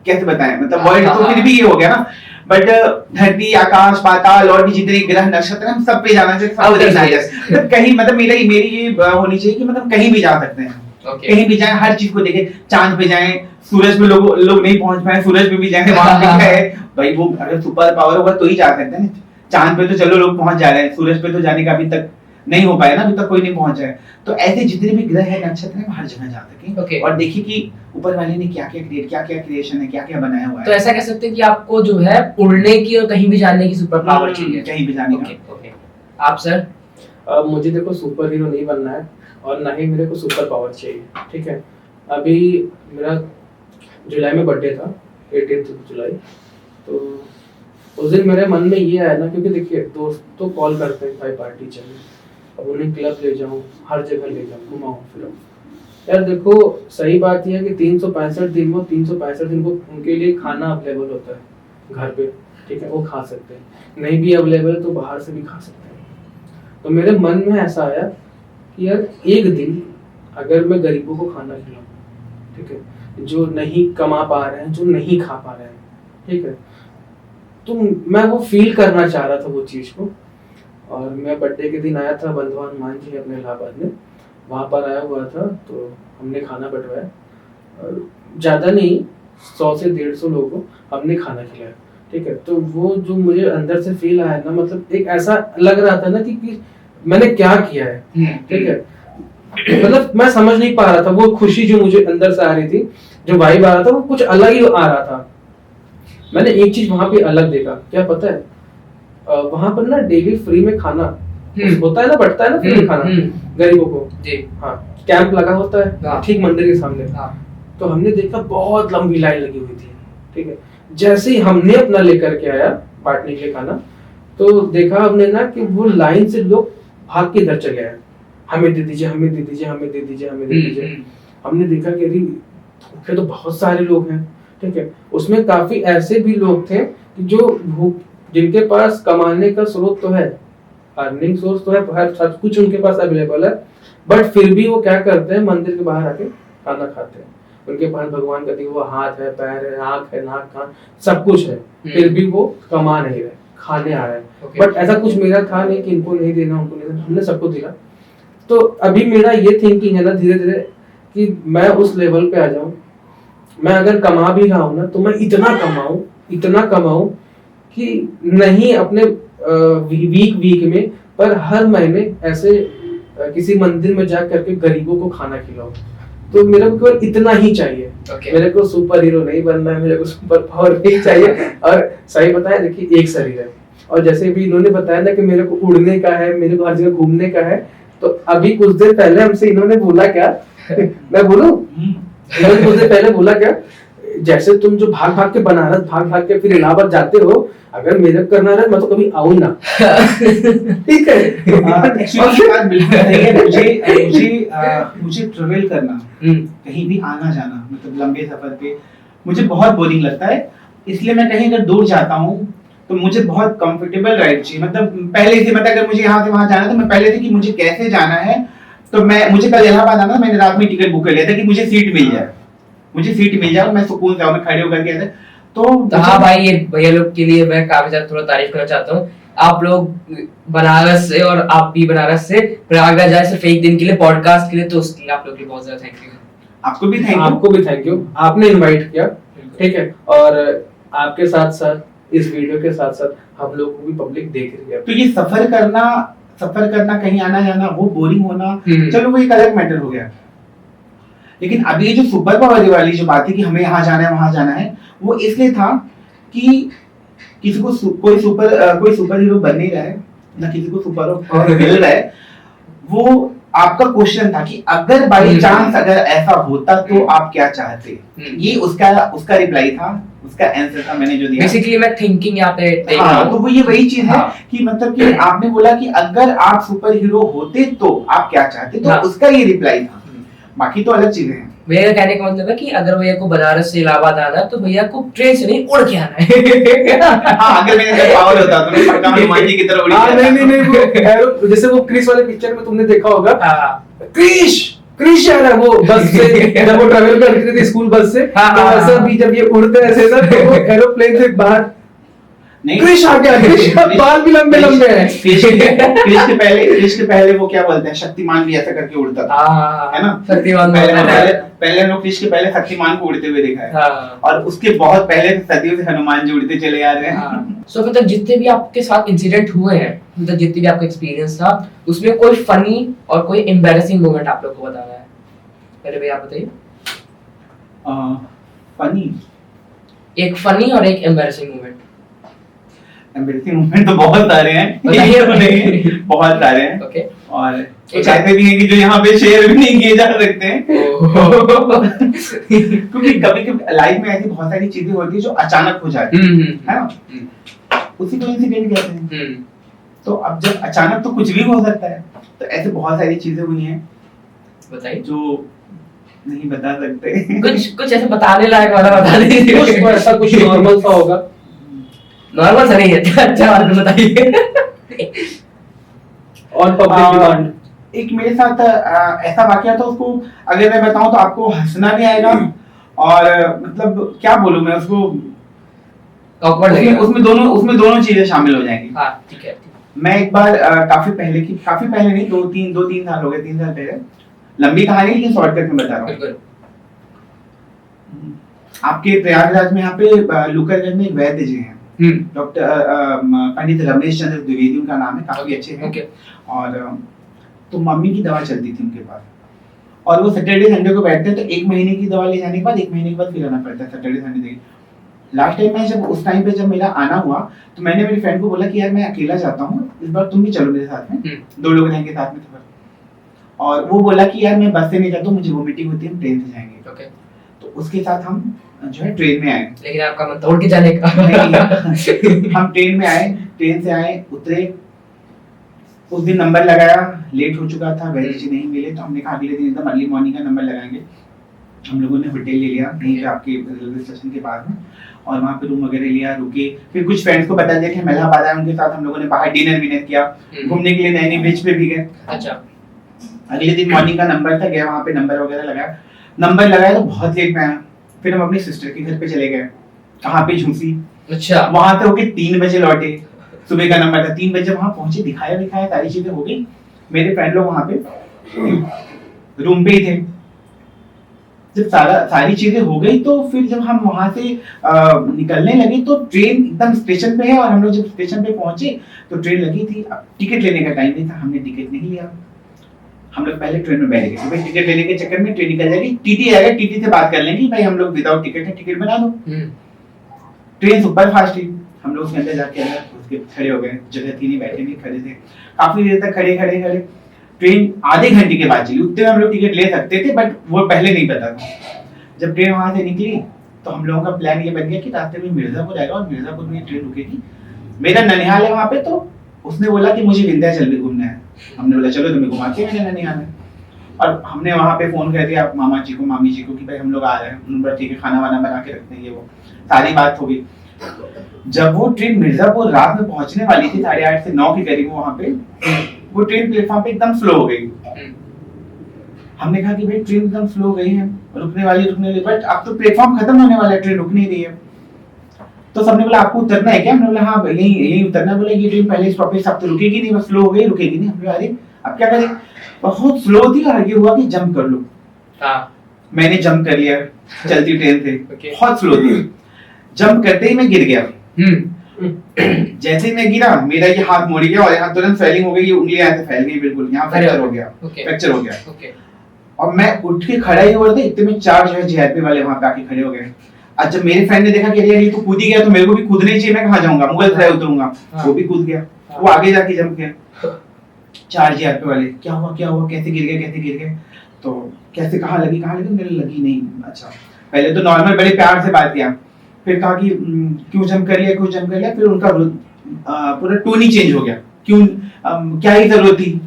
कैसे बताएं, मतलब वर्ल्ड तो फिर भी ये हो गया ना, बट धरती, आकाश, पाताल और भी जितने ग्रह नक्षत्र हम सब पे जाना चाहिए। कहीं मतलब मेरी ये होनी चाहिए कि मतलब कहीं भी जा सकते हैं, कहीं भी जाए, हर चीज को देखें, चांद पे जाएं, सूरज पे लोग नहीं पहुंच पाए, सूरज पे भी जाएंगे, वहां पे क्या है भाई, वो अगर सुपर पावर होगा तो ही जा सकते हैं। चांद पे तो चलो लोग पहुंच जा रहे हैं, सूरज पे तो जाने का अभी तक नहीं हो पाया ना, अभी तक कोई नहीं पहुंचा है। तो ऐसे जितने भी ग्रह है, नक्षत्र है, हर जगह जा सके और देखिए कि ऊपर वाले ने क्या क्या क्रिएशन है, क्या क्या बनाया हुआ है। तो ऐसा कह सकते हैं कि आपको जो है उड़ने की और कहीं भी जाने की सुपर पावर चाहिए, कहीं भी जाने का। आप सर? मुझे देखो सुपर हीरो नहीं बनना है और ना ही मेरे को सुपर पावर चाहिए, ठीक है। अभी मेरा जुलाई में बर्थडे था, 18 जुलाई, तो उस दिन मेरे मन में ये आया ना, क्योंकि देखिए दोस्त तो कॉल करते हैं भाई पार्टी चाहिए, अब उन्हें क्लब ले जाऊं, हर जगह ले जाऊं, घुमाऊं फिराऊं। यार देखो सही बात यह है कि 365 दिन को उनके लिए खाना अवेलेबल होता है घर पे, ठीक है, वो खा सकते हैं, नहीं भी अवेलेबल तो बाहर से भी खा सकते हैं। तो मेरे मन में ऐसा आया कि यार एक दिन अगर मैं गरीबों को खाना खिलाऊं, ठीक है, जो नहीं कमा पा रहे हैं, जो नहीं खा पा रहे हैं, ठीक है, तो मैं वो फील करना चाह रहा था वो चीज को। और मैं बर्थडे के दिन आया था बंधवा हनुमान जी अपने इलाहाबाद में, वहां पर आया हुआ था, तो हमने खाना बंटवाया और ज्यादा नहीं, 100 से 150 लोगों को हमने खाना खिलाया, ठीक है। तो वो जो मुझे अंदर से फील आया ना, मतलब एक ऐसा लग रहा था ना कि मैंने क्या किया है, ठीक है, मतलब मैं समझ नहीं पा रहा था। वो खुशी जो मुझे अंदर से आ रही थी, जो वाइब आ रहा था, वो कुछ अलग ही आ रहा था। मैंने एक चीज वहां पे अलग देखा, क्या पता है, वहां पर ना डेली फ्री में खाना होता है ना, बंटता है ना फ्री में खाना गरीबों को जी। हाँ, कैंप लगा होता है हाँ। ठीक मंदिर के सामने। हाँ। तो हमने देखा बहुत लंबी लाइन लगी हुई थी, ठीक है। जैसे ही हमने अपना लेकर के आया बांटने के लिए खाना, तो देखा हमने ना कि वो लाइन से लोग भाग के इधर चले आए, हमें दे दीजिए, हमें दे दीजिए, हमें दे दीजिए, हमें दे दीजिए। हमने देखा कि अरे भूखे तो बहुत सारे लोग हैं, ठीक है। उसमें काफी ऐसे भी लोग थे कि जो भूख, जिनके पास कमाने का स्रोत तो है, अर्निंग सोर्स तो है, हर सब कुछ उनके पास अवेलेबल है, बट फिर भी वो क्या करते हैं, मंदिर के बाहर आके खाना खाते हैं। उनके पास भगवान का दिया हुआ हाथ है, पैर है, आंख है, नाक कान सब कुछ है, फिर भी वो कमा नहीं रहे, खाने आ रहे हैं। बट ऐसा कुछ मेरा था नहीं कि इनको नहीं देना, उनको नहीं देना, हमने सबको दिया। तो अभी मेरा ये थिंकिंग है ना धीरे धीरे कि मैं उस लेवल पे आ जाऊं, मैं अगर कमा भी रहा हूं ना तो मैं इतना कमाऊं कि नहीं अपने वीक में, पर हर महीने ऐसे किसी मंदिर में जा करके गरीबों को खाना खिलाऊं। तो मेरे को केवल इतना ही चाहिए। मेरे को सुपर हीरो नहीं बनना है, मेरे को सुपर पावर नहीं चाहिए। और सही बताया, देखिए एक शरीर है, और जैसे भी इन्होंने बताया ना कि मेरे को उड़ने का है, मेरे को हर जगह घूमने का है, तो अभी कुछ देर पहले हमसे इन्होंने बोला क्या मैं बोलूं, इन्होंने कुछ देर पहले बोला क्या, जैसे तुम जो भाग भाग के बनारस, भाग भाग के फिर इलाहाबाद जाते हो, अगर मेरे को करना रहे मैं तो कभी आऊं ना। ठीक है। एक्चुअली बात बिल्कुल सही है। मुझे ट्रेवल करना, कहीं भी आना जाना, मतलब लंबे सफर पे मुझे बहुत बोरिंग लगता है। इसलिए मैं कहीं अगर दूर जाता हूँ तो मुझे बहुत कंफर्टेबल राइड चाहिए। मतलब पहले से, मतलब अगर मुझे यहाँ से वहां जाना, तो मैं पहले से कि मुझे कैसे जाना है, तो मुझे कल इलाहाबाद आना, मैंने रात में टिकट बुक कर लिया था कि मुझे सीट मिल जाए, मैं सुकून से मैं खड़े होकर के ऐसे। तो हाँ भाई, ये भैया लोग के लिए मैं काफी ज्यादा थोड़ा तारीफ करना चाहता हूँ। आप लोग बनारस से, और आप भी बनारस से प्रयागराज जाए सिर्फ एक दिन के लिए पॉडकास्ट के लिए, तो उसके लिए आप लोग के लिए बहुत ज्यादा थैंक यू। आपको भी थैंक यू, आपने इनवाइट किया, ठीक है। और आपके साथ साथ इस वीडियो के साथ साथ हम लोग को भी पब्लिक देख रही है। तो ये सफर करना कहीं आना जाना, वो बोरिंग होना, चलो वो एक अलग मैटर हो गया। लेकिन अभी ये जो सुपर पावर वाली जो बात है कि हमें यहाँ जाना है वहां जाना है, वो इसलिए था कि किसी को कोई सुपर हीरो बन नहीं रहा है ना, किसी को सुपर पावर मिल रहा है। वो आपका क्वेश्चन था कि अगर बाई चांस अगर ऐसा होता तो आप क्या चाहते, ये उसका रिप्लाई था, उसका आंसर था मैंने जो दिया। बेसिकली मैं थिंकिंग यहाँ पे देख रहा हूँ। तो वो ये वही चीज है कि मतलब कि आपने बोला कि अगर आप सुपर हीरो होते तो आप क्या चाहते, तो उसका ये रिप्लाई था। बाकी तो अलग चीजें हैं। भैया कहने का मतलब है कि अगर भैया को बनारस से इलाहाबाद आना है तो भैया को ट्रेन से नहीं, उड़ के आना है। हाँ, अगर मेरे पास पावर होता तो मैं पक्का हनुमान जी की तरह उड़ के आता। नहीं, वो एरो, जैसे वो क्रिस वाले पिक्चर में तुमने देखा होगा, क्रिश यार है वो बस से, जब वो ट्रैवल करते थे स्कूल बस से, तो ऐसा भी जब ये उड़ते ऐसे ना, तो वो एरोप्लेन से बाहर क्रिश आ गया, क्रिश का बाल भी लंबे लंबे हैं। क्रिश के पहले वो क्या बोलते हैं, शक्तिमान भी ऐसा करके उड़ता था, है ना। शक्तिमान पहले लोग क्रिश के पहले शक्तिमान को उड़ते हुए देखा है, और उसके बहुत पहले सदियों से हनुमान जी उड़ते चले आ रहे हैं। सो मतलब जितने भी आपके साथ इंसिडेंट हुए हैं, मतलब जितने भी आपका एक्सपीरियंस था, उसमें कोई फनी और कोई एम्बैरेसिंग मोमेंट आप लोग को बताना है। पहले भैया आप बताइए। फनी, एक फनी और एक एम्बैरेसिंग मोमेंट। एम्बैरेसिंग मोमेंट तो बहुत सारे हैं, बहुत सारे हैं। ओके। और कुछ ऐसे भी हैं कि जो यहाँ पे शेयर भी नहीं किए जा सकते हैं। क्योंकि कभी लाइफ में ऐसी बहुत सारी चीजें होती है जो अचानक हो जाती है ना, उसी को इंसिडेंट कहते हैं। तो अब जब अचानक तो कुछ भी हो सकता है, तो ऐसे बहुत सारी चीजें हुई हैं, बताइए, जो नहीं बता सकते। कुछ ऐसे बताने लायक वाला बता दीजिए। कुछ तो ऐसा कुछ नॉर्मल सा होगा। नॉर्मल सा नहीं है, अच्छा वाला बताइए। और पब्लिक डिमांड। एक मेरे साथ ऐसा वाकया था, उसको अगर मैं बताऊं तो आपको हंसना भी आएगा, और मतलब क्या बोलूं मैं उसको, उसमें दोनों चीजें शामिल हो जाएंगी। हाँ, ठीक है। मैं एक बार काफी पहले नहीं, दो तीन साल हो गए, 3 साल पहले, लंबी कहानी लेकिन शॉर्टकट में बता रहा हूँ। आपके प्रयागराज में, यहाँ पे लुकरगंज में एक वैद्य जी हैं, डॉक्टर पंडित रमेश चंद्र द्विवेदी उनका नाम है, काफी अच्छे हैं। और तो मम्मी की दवा चलती थी उनके पास, और वो सैटरडे संडे को बैठते हैं, तो 1 महीने की दवा ले जाने के बाद 1 महीने के बाद फिर आना पड़ता है सैटरडे संडे। लास्ट टाइम मैं जब उस टाइम पे जब मेरा आना हुआ तो मैंने मेरी फ्रेंड को बोला कि यार मैं अकेला जाता हूँ, इस बार तुम भी चलो मेरे साथ में, 2 लोग रहेंगे साथ में। तो और वो बोला कि यार मैं बस से नहीं जाता हूँ, मुझे वोमिटिंग होती है, हम ट्रेन से जाएंगे। ओके। तो उसके साथ हम जो है ट्रेन में आए। लेकिन आपका मन तोड़ के जाने का। हम ट्रेन में आए, ट्रेन से आए, उतरे, उस दिन नंबर लगाया, लेट हो चुका था, वैलिडिटी नहीं मिले, तो हमने कहा अगले दिन एकदम अर्ली मॉर्निंग का नंबर लगाएंगे। हम लोगों ने होटल ले लिया कहीं पे आपके रेलवे स्टेशन के पास में, और वहाँ पे रूम वगैरह लिया, रुके। फिर कुछ फ्रेंड्स को बता दिया कि हम इलाहाबाद आए, उनके साथ हम लोगों ने बाहर डिनर विनर किया, घूमने के लिए नैनी बीच पे भी गए। अच्छा। अगले दिन मॉर्निंग का नंबर था, गया वहाँ पे नंबर वगैरह लगाया। नंबर लगाया तो बहुत लेट में आया। फिर हम अपनी सिस्टर के घर पे चले गए, कहाँ पे, झूसी। अच्छा। वहाँ से होके 3 बजे लौटे, सुबह का नंबर था। 3 बजे वहाँ पहुंचे, दिखाया, सारी चीजें हो गई। मेरे फ्रेंड लोग वहाँ पे रूम पे ही थे। जब सारी चीजें हो गई तो फिर जब हम वहां से निकलने लगे तो ट्रेन एकदम स्टेशन पे है, और हम लोग जब स्टेशन पे पहुंचे तो ट्रेन लगी थी। अब टिकट लेने का टाइम नहीं था, हमने टिकट नहीं लिया। हम लोग पहले ट्रेन में बैठ गए, भाई टिकट लेने के चक्कर में ट्रेन निकल जाएगी, टीटी आएगा, टीटी से बात कर लेंगे भाई हम लोग विदाउट टिकट है, टिकट बना दो। ट्रेन सुपर फास्ट थी, हम लोग उसके अंदर जाके उसके खड़े हो गए, जगह थी नहीं, बैठे नहीं, खड़े थे काफी देर तक, खड़े। ट्रेन आधे घंटे के बाद चली, उतने में हम लोग टिकट ले सकते थे, बट वो पहले नहीं पता था। जब ट्रेन वहां से निकली तो हम लोगों का प्लान ये बन गया कि रास्ते में मिर्जापुर आएगा और मिर्जापुर में ट्रेन रुकेगी। मेरा ननिहाल है वहां पे, तो उसने बोला कि मुझे विंध्याचल भी घूमना है। हमने बोला चलो तुम्हें घुमाते हैं मेरे ननिहाल में। और हमने वहां पे फोन कर दिया मामा जी को, मामी जी को कि भाई हम लोग आ रहे हैं। उन्होंने बोला ठीक है, खाना वाना बना के रखते हैं, ये वो सारी बात हो गई। जब वो ट्रेन मिर्जापुर रात में पहुंचने वाली थी 8:30 से 9 के करीब, वहां पे वो ट्रेन प्लेटफॉर्म पे एकदम स्लो हो गई। हमने कहा कि भाई ट्रेन एकदम स्लो हो गई है, रुकने वाली, बट अब तो प्लेटफॉर्म खत्म होने वाला है, ट्रेन रुक नहीं रही है। तो सबने बोला आपको उतरना है क्या? हमने बोला हाँ यही उतरना है। बोला ये ट्रेन पहले स्टॉपेज से अब तो रुकेगी नहीं, बस स्लो हो गई, रुकेगी नहीं। हमने अरे अब क्या करें, बहुत स्लो थी और ये हुआ कि जंप कर लो। मैंने जंप कर लिया चलती ट्रेन से, बहुत स्लो थी। जंप करते ही मैं गिर गया। जैसे ही मैं गिरा, मेरा ये हाथ मुड़ गया और यहाँ तुरंत स्वेलिंग हो गई, ये उंगलियां ऐसे फैल गई बिल्कुल, यहाँ फ्रैक्चर हो गया। और मैं उठ के खड़ा ही हुआ था, इतने में 4 जो है जीआरपी वाले वहां पे आके खड़े हो गए। आज जब मेरे फ्रेंड ने देखा कि यार ये तो कूद ही गया, तो मेरे को भी कूदना ही चाहिए, मैं कहाँ जाऊंगा, मुगल सराय उतरूंगा। वो भी कूद गया, वो आगे जाके जंप गया। 4 जीआरपी वाले, क्या हुआ, कैसे गिर गए। तो कैसे, कहाँ लगी, मेरे लगी नहीं। अच्छा, पहले तो नॉर्मल बड़े प्यार से बात किया, फिर कहा कि क्यों जंप कर लिया। फिर उनका पूरा टोन ही चेंज हो गया, क्यों, क्या ही जरूरत थी।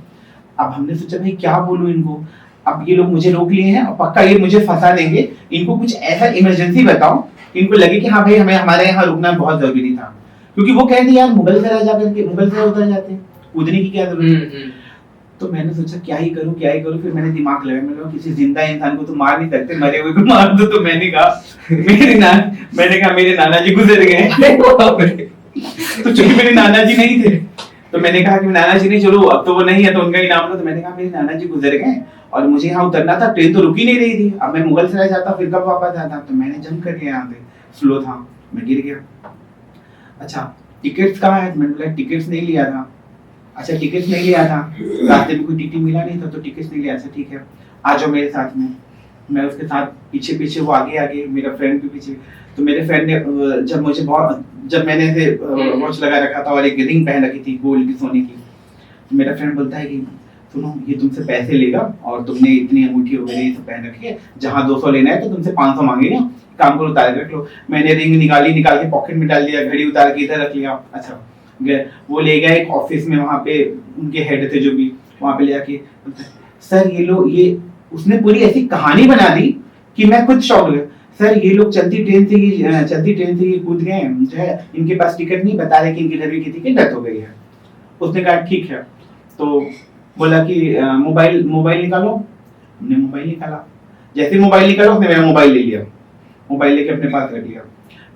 अब हमने सोचा भाई क्या बोलूं इनको, अब ये लोग मुझे रोक लिए हैं और पक्का ये मुझे फंसा देंगे, इनको कुछ ऐसा इमरजेंसी बताओ इनको लगे कि हाँ भाई हमें हमारे यहाँ रुकना बहुत जरूरी था। क्योंकि वो कह दिया यार मुगल सराय उतर जाते, कूदने की क्या जरूरत है। तो मैंने सोचा क्या ही करूं। फिर मैंने दिमाग लगाया, मैंने कहा किसी जिंदा इंसान को तो मार नहीं सकते, मरे हुए को मार दो। तो मैंने कहा मेरे नाना जी गुजर गए। तो चूंकि मेरे नाना जी नहीं थे, तो मैंने कहा कि नाना जी नहीं, चलो अब तो वो नहीं है तो उनका ही नाम लो। तो मैंने कहा मेरे नाना जी गुजर गए और मुझे यहाँ उतरना था, ट्रेन तो रुकी नहीं रही थी, अब मैं मुगल सराय जाता फिर कब वापस आता। तो मैंने जंप कर लिया, यहाँ पे स्लो था, मैं गिर गया। अच्छा टिकट्स कहाँ है? मैंने बोला टिकट्स नहीं लिया था। अच्छा टिकट्स नहीं लिया था, रास्ते में कोई टीटी मिला नहीं था तो टिकट्स नहीं लिया। अच्छा ठीक है, आ जाओ मेरे साथ में। मैं उसके साथ पीछे, वो आगे, मेरा फ्रेंड भी पीछे। तो मेरे फ्रेंड ने जब मैंने ऐसे वॉच लगा रखा था और एक रिंग पहन रखी थी गोल्ड की, सोने की, तो मेरा फ्रेंड बोलता है कि सुनो ये तुमसे पैसे लेगा और तुमने इतनी अंगूठी वगैरह ये सब पहन रखी है, जहाँ 200 लेना है तो तुमसे 500 मांगेगा, काम को उतार के रख लो। मैंने रिंग निकाल के पॉकेट में डाल दिया, घड़ी उतार के इधर रख लिया। अच्छा वो ले गया एक ऑफिस में, वहाँ पे उनके हेड थे जो भी, वहाँ पे ले जाके सर ये उसने पूरी ऐसी कहानी बना दी कि मैं खुद शॉक हो गया। सर ये लोग चलती ट्रेन से ये कूद गए, जो है इनके पास टिकट नहीं, बता रहे कि इनकी ड्राइवर की टिकट रद्द हो गई है। उसने कहा ठीक है, तो बोला कि मोबाइल निकालो। हमने मोबाइल निकाला, जैसे मोबाइल निकाला उसने मेरा मोबाइल ले लिया, मोबाइल लेके अपने पास रख लिया।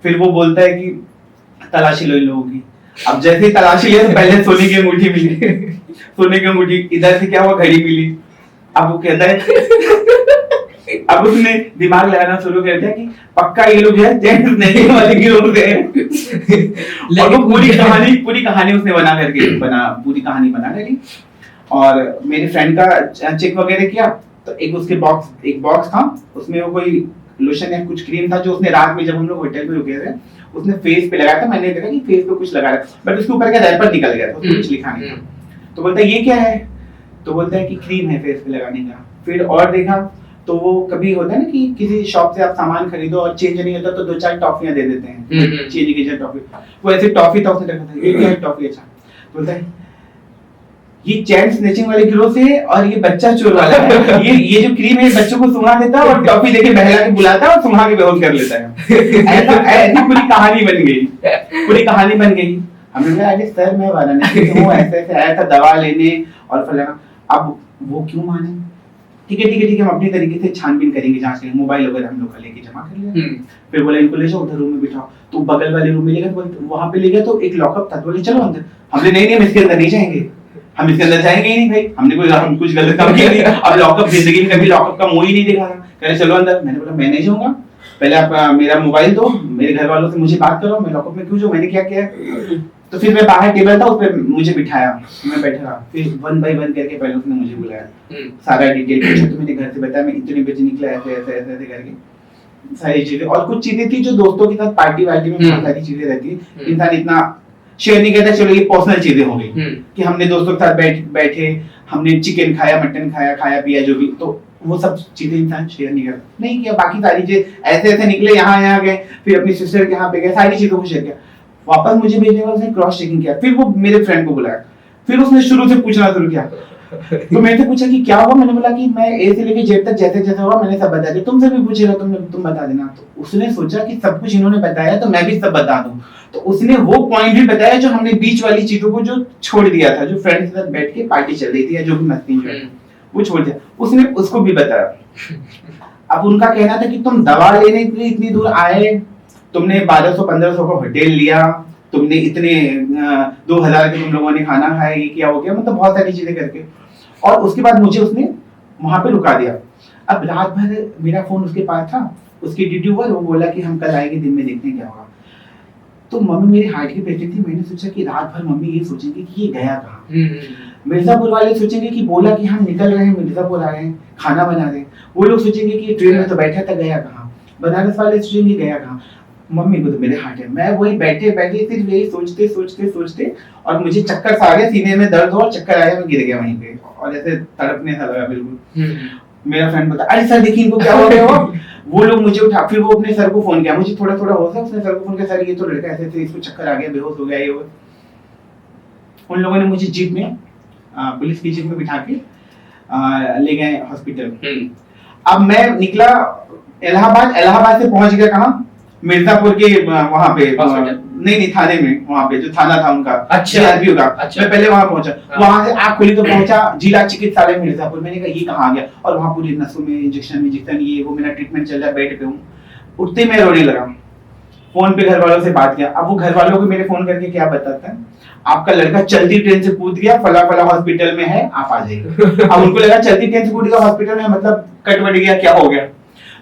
फिर वो बोलता है कि तलाशी लो इन लोगों की। अब जैसे ही तलाशी लिया तो पहले सोने की अंगूठी मिली, सोने की अंगूठी, इधर से क्या हुआ घड़ी मिली। अब वो कहता है अब उसने दिमाग लगाना शुरू कर दिया कि पक्का ये लोग है जेंट्स नहीं वाले गिरोह हैं। और वो पूरी कहानी उसने पूरी कहानी बना करी। और मेरे फ्रेंड का चेक वगैरह किया तो एक बॉक्स था, उसमें वो कोई लोशन या कुछ क्रीम था जो उसने रात में जब हम लोग होटल में रुके थे उसने फेस पे लगाया था, मैंने देखा कि फेस पे कुछ लगाया, बट उसके ऊपर का रैपर निकल गया था, उसमें कुछ लिखा नहीं था। तो बोलता है ये क्या है, तो बोलता है कि क्रीम है फेस पे लगाने का। फिर और देखा तो वो कभी होता है ना कि किसी शॉप से आप सामान खरीदो और चेंज नहीं होता तो 2-4 टॉफियां दे देते हैं, चेंज की जगह टॉफी, वो ऐसे टॉफी तो उसने रखा था, ये क्या है टॉफी, अच्छा। बोलता है ये चैन स्नैचिंग वाले गिरोह से है और ये बच्चा चोर वाला है, ये जो क्रीम है बच्चों को सुंघा देता है और टॉफी देके बहला के बुलाता है और सुंघा के बेहोश कर लेता है। ऐसी पूरी कहानी बन गई, पूरी कहानी बन गई। हमने कहा अरे सर मैं वाराणसी से हूँ, ऐसे ऐसे आया था दवा लेने और फलाना। अब वो क्यों माने, ठीक है ठीक है ठीक है, हम अपनी तरीके से छानबीन करेंगे, जांच करेंगे, मोबाइल वगैरह हम लोग का लेके जमा कर लिया। फिर बोला इनको ले जाओ उधर रूम में बिठाओ, तो बगल वाले रूम में ले गया, तो वहां पे ले गया तो एक लॉकअप था, तो बोले चलो अंदर। हमने नहीं हम इसके अंदर नहीं जाएंगे, हम इसके अंदर जाएंगे ही नहीं भाई, हम कुछ गलत काम किया नहीं। अब लॉकअप जिंदगी में कभी लॉकअप का मुंह ही नहीं देखा था। कह रहे चलो अंदर, मैंने बोला मैं नहीं जाऊंगा, पहले आप मेरा मोबाइल दो, मेरे घर वालों से मुझे बात करो, मैं लॉकअप में क्यों जाऊं, मैंने क्या किया। तो फिर मैं बाहर टेबल था, उस पर मुझे बिठाया, मैं बैठा रहा, फिर 1 बाय 1 करके पहले उसने मुझे बुलाया, सारा डिटेल पूछा, तो मैंने घर से बताया मैं इतने बजे निकला, ऐसे ऐसे ऐसे ऐसे करके सारी चीजें। और कुछ चीजें थी जो दोस्तों के साथ पार्टी वार्टी में बहुत सारी चीजें रहती है, इंसान इतना शेयर नहीं करता। चलो ये पर्सनल चीजें हो गई कि हमने दोस्तों के साथ बैठे, हमने चिकन खाया, मटन खाया पिया जो भी, तो वो सब चीजें इंसान शेयर नहीं करता, नहीं किया। बाकी सारी चीजें ऐसे ऐसे निकले, यहाँ गए, फिर अपनी सिस्टर के यहाँ पे गए, सारी चीजों को शेयर किया। वापस मुझे भेजने का उसने क्रॉस चेकिंग किया, फिर वो मेरे फ्रेंड को बुलाया, फिर उसने शुरू से पूछना शुरू किया। तो मैंने से पूछा कि क्या हुआ, मैंने बोला कि मैं ए से लेके जेड तक जैसे जैसे हुआ मैंने सब बता दिया, तुमसे भी पूछेगा तुम बता देना। तो उसने सोचा कि सब कुछ इन्होंने बताया तो मैं भी सब बता दूं, तो उसने वो पॉइंट भी बताया जो हमने बीच वाली चीजों को जो छोड़ दिया था, जो फ्रेंड्स के साथ बैठ के पार्टी चल रही थी या जो भी मस्ती जो वो छोड़ दिया, उसने उसको भी बताया। अब उनका कहना था कि तुम दवा लेने के लिए इतनी दूर आए, तुमने 1200-1500 का होटल लिया, तुमने इतने 2000 के तुम लोगों ने खाना खाया, ये क्या हो गया, मतलब बहुत सारी चीजें करके। और उसके बाद मुझे उसने वहां पे रुका दिया। अब रात भर मेरा फोन उसके पास था, उसकी ड्यूटी हुआ, वो बोला कि हम कल आएंगे दिन में देखते हैं क्या होगा। तो मम्मी मेरी हार्ट की पेशेंट थी, मैंने सोचा कि रात भर मम्मी ये सोचेंगे कि ये गया कहाँ। मिर्जापुर वाले सोचेंगे कि बोला कि हम निकल रहे हैं, मिर्जापुर आ रहे हैं, खाना बना रहे हैं, वो लोग सोचेंगे कि ट्रेन में तो बैठा था, गया कहाँ। बनारस वाले सोचेंगे गया कहाँ। मम्मी को तो मेरे हार्ट है, मैं वही बैठे सिर्फ यही सोचते और मुझे चक्कर सा आ गया, सीने में दर्द हुआ, चक्कर आया, मैं गिर गया वहीं पे और ऐसे तड़पने सा लगा बिल्कुल। मेरा फ्रेंड बता अरे सर देखिए इनको क्या हो गया। वो लोग मुझे उठा, फिर वो अपने सर को फोन किया, मुझे थोड़ा थोड़ा होश है, उसने सर को फोन किया, सर ये तो लड़का ऐसे इसको चक्कर आ गया, बेहोश हो गया ये वो। उन लोगों ने मुझे जीप में, पुलिस की जीप में बिठा के ले गए हॉस्पिटल। अब मैं निकला इलाहाबाद से पहुंच गया कहाँ, मिर्जापुर के वहां पे, नहीं थाने में, वहां पे जो थाना था उनका, अच्छा का। अच्छा। मैं पहले वहां पहुंचा, वहां से आँख खुली तो पहुंचा जिला चिकित्सालय मिर्जापुर। मैंने कहा ये कहाँ आ गया, और वहां पूरी नसों में इंजेक्शन ये वो, मेरा ट्रीटमेंट चल रहा है, बेड पे हूँ। उठते मैं रोने लगा, फोन पे घर वालों से बात किया। अब वो घर वालों को मेरे फोन करके क्या बताता है, आपका लड़का चलती ट्रेन से कूद गया, फला फला हॉस्पिटल में है, आप आ जाइए। अब उनको लगा चलती ट्रेन से कूद गया हॉस्पिटल में, मतलब कटवट गया, क्या हो गया।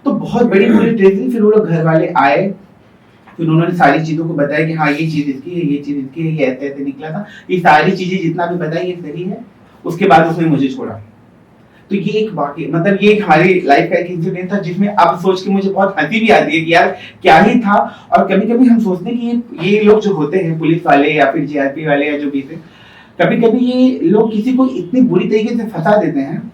तो बहुत बड़ी पूरी ट्रेन। फिर वो लोग घर वाले आए, फिर उन्होंने सारी चीजों को बताया कि हाँ ये चीज इसकी है, ये चीज इसकी है, ये ऐसे ऐसे निकला था, ये सारी चीजें जितना भी बताई ये सही है। उसके बाद उसने मुझे छोड़ा। तो ये एक वाकई, मतलब ये एक हमारी लाइफ का एक इंसिडेंट था जिसमें अब सोच के मुझे बहुत हंसी भी आती है कि यार क्या ही था। और कभी कभी हम सोचते हैं कि ये लोग जो होते हैं पुलिस वाले या फिर जीआरपी वाले या जो भी थे, कभी कभी ये लोग किसी को इतनी बुरी तरीके से फंसा देते हैं,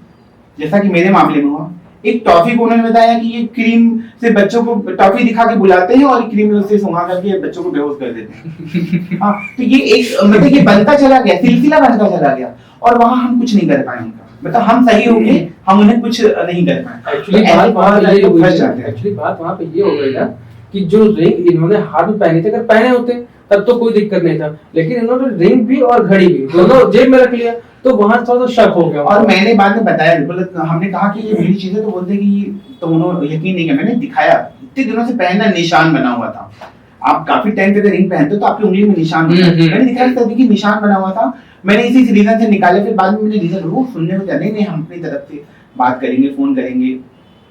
जैसा कि मेरे मामले में हुआ। एक टॉफी को उन्होंने बताया कि ये क्रीम से बच्चों को टॉफी दिखा के बुलाते हैं और क्रीम से सुंघा करके बच्चों को बेहोश कर देते हैं। हाँ, तो ये एक मतलब ये बनता चला गया, सिलसिला बनता चला गया, और वहां हम कुछ नहीं कर पाए उनका, मतलब हम सही हो गए, हम उन्हें कुछ नहीं कर पाए। एक्चुअली बात वहां पे ये हो गई ना कि जो रिंग इन्होंने हाथ में पहने थे, अगर पहने होते तब तो कोई दिक्कत नहीं था, लेकिन इन्होंने रिंग भी और घड़ी भी दोनों जेब में रख लिया, तो वहां थोड़ा तो शक हो गया। और मैंने बाद में बताया, हमने कहा कि ये मेरी चीजें, तो बोलते कि तो उन्होंने यकीन नहीं किया। मैंने दिखाया, इतने दिनों से पहना निशान बना हुआ था, आप काफी टाइम तक रिंग पहनते हो तो आपकी उंगली में निशान होता है, मैंने दिखाया तभी कि निशान बना हुआ था। मैंने इसी रीजन से निकाले, फिर बाद में मैंने रीजन वो सुनने को दिया, नहीं हम अपनी तरफ से बात करेंगे, फोन करेंगे।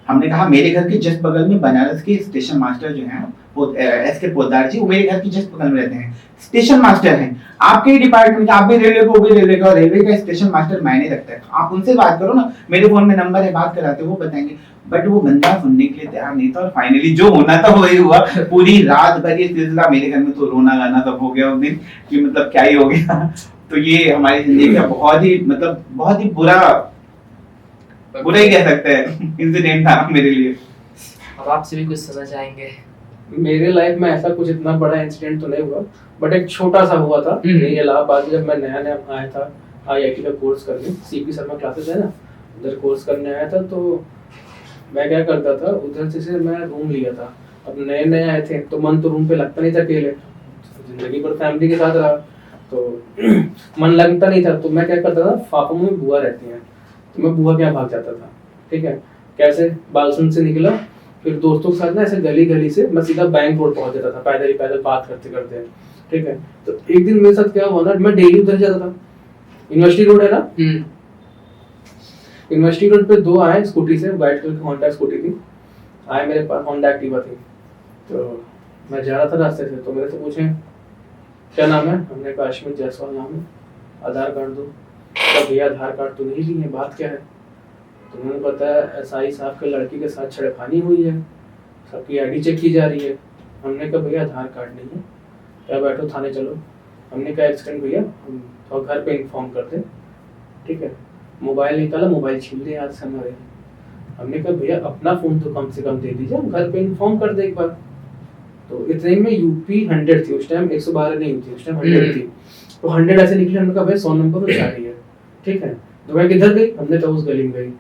हमने कहा मेरे घर के जस्ट बगल में बनारस के स्टेशन मास्टर जो हैं एसके पोद्दार जी, वो मेरे घर के जस्ट बगल में रहते हैं, स्टेशन मास्टर हैं। आपके डिपार्टमेंट, आप भी रेलवे को, भी रेलवे का, रेलवे का स्टेशन मास्टर मायने रखता है, आप उनसे बात करो ना, मेरे फोन में नंबर है, बात कराते, वो बताएंगे। बट वो बंदा सुनने के लिए तैयार नहीं था और फाइनली जो होना था वही हुआ। पूरी रात भर ये सिलसिला, मेरे घर में तो रोना गाना सब हो गया उस दिन कि मतलब क्या ही हो गया। तो ये हमारी जिंदगी का बहुत ही बुरा ही कह सकते हैं इंसिडेंट था मेरे लिए। अब आपसे भी कुछ सुनना चाहेंगे? मेरे लाइफ में ऐसा कुछ इतना बड़ा इंसिडेंट तो नहीं हुआ, बट एक छोटा सा हुआ था। ये इलाहाबाद में जब मैं नया नया आया था IIT का कोर्स करने, CP शर्मा क्लासेस है ना, उधर कोर्स करने आया था। तो मैं क्या करता था, उधर से मैं रूम लिया था। अब नए नए आए थे तो मन तो रूम पे लगता नहीं था, अकेले जिंदगी भर फैमिली के साथ रहा तो मन लगता नहीं था। तो मैं क्या करता था, फाफा में बुआ रहती है तो मैं बुआ के यहाँ भाग जाता था। ठीक है, कैसे बालसन से निकला, फिर दोस्तों के साथ ना ऐसे गली गली से मैं सीधा बैंक रोड पहुंच जाता था, पैदल बात करते करते। ठीक है, तो एक दिन मेरे साथ क्या हुआ ना, मैं डेली उधर जाता था। यूनिवर्सिटी रोड है ना, यूनिवर्सिटी रोड पे दो आए स्कूटी से, वाइट कलर की होंडा स्कूटी थी, आए मेरे पास, होंडा एक्टिवा थी। तो मैं जा रहा था रास्ते से, तो मेरे से पूछे क्या नाम है, हमने कहा अश्मित जायसवाल नाम है, आधार कार्ड दो। तो भैया आधार कार्ड तो नहीं लिए, बात क्या है? तो उन्होंने बताया SI साहब के लड़की के साथ छेड़खानी हुई है, सबकी ID चेक की जा रही है। हमने कहा भैया आधार कार्ड नहीं है, क्या बैठो थाने चलो। हमने कहा एक्सीडेंट भैया, हम तो घर पे इन्फॉर्म कर दे। ठीक है, मोबाइल निकाला, मोबाइल छीन लिया हाथ से हमारे। हमने कहा भैया अपना फोन तो कम से कम दे दीजिए, हम घर पे इन्फॉर्म कर दे एक बार। तो इतने में UP 100 थी उस टाइम, 112 नहीं थी उस टाइम, 100 थी। तो 100 ऐसे निकली। हमने कहा भाई 100 नंबर तो जा रही है। ठीक है, तो मैं किधर गई, हमने तो उस गली में गई,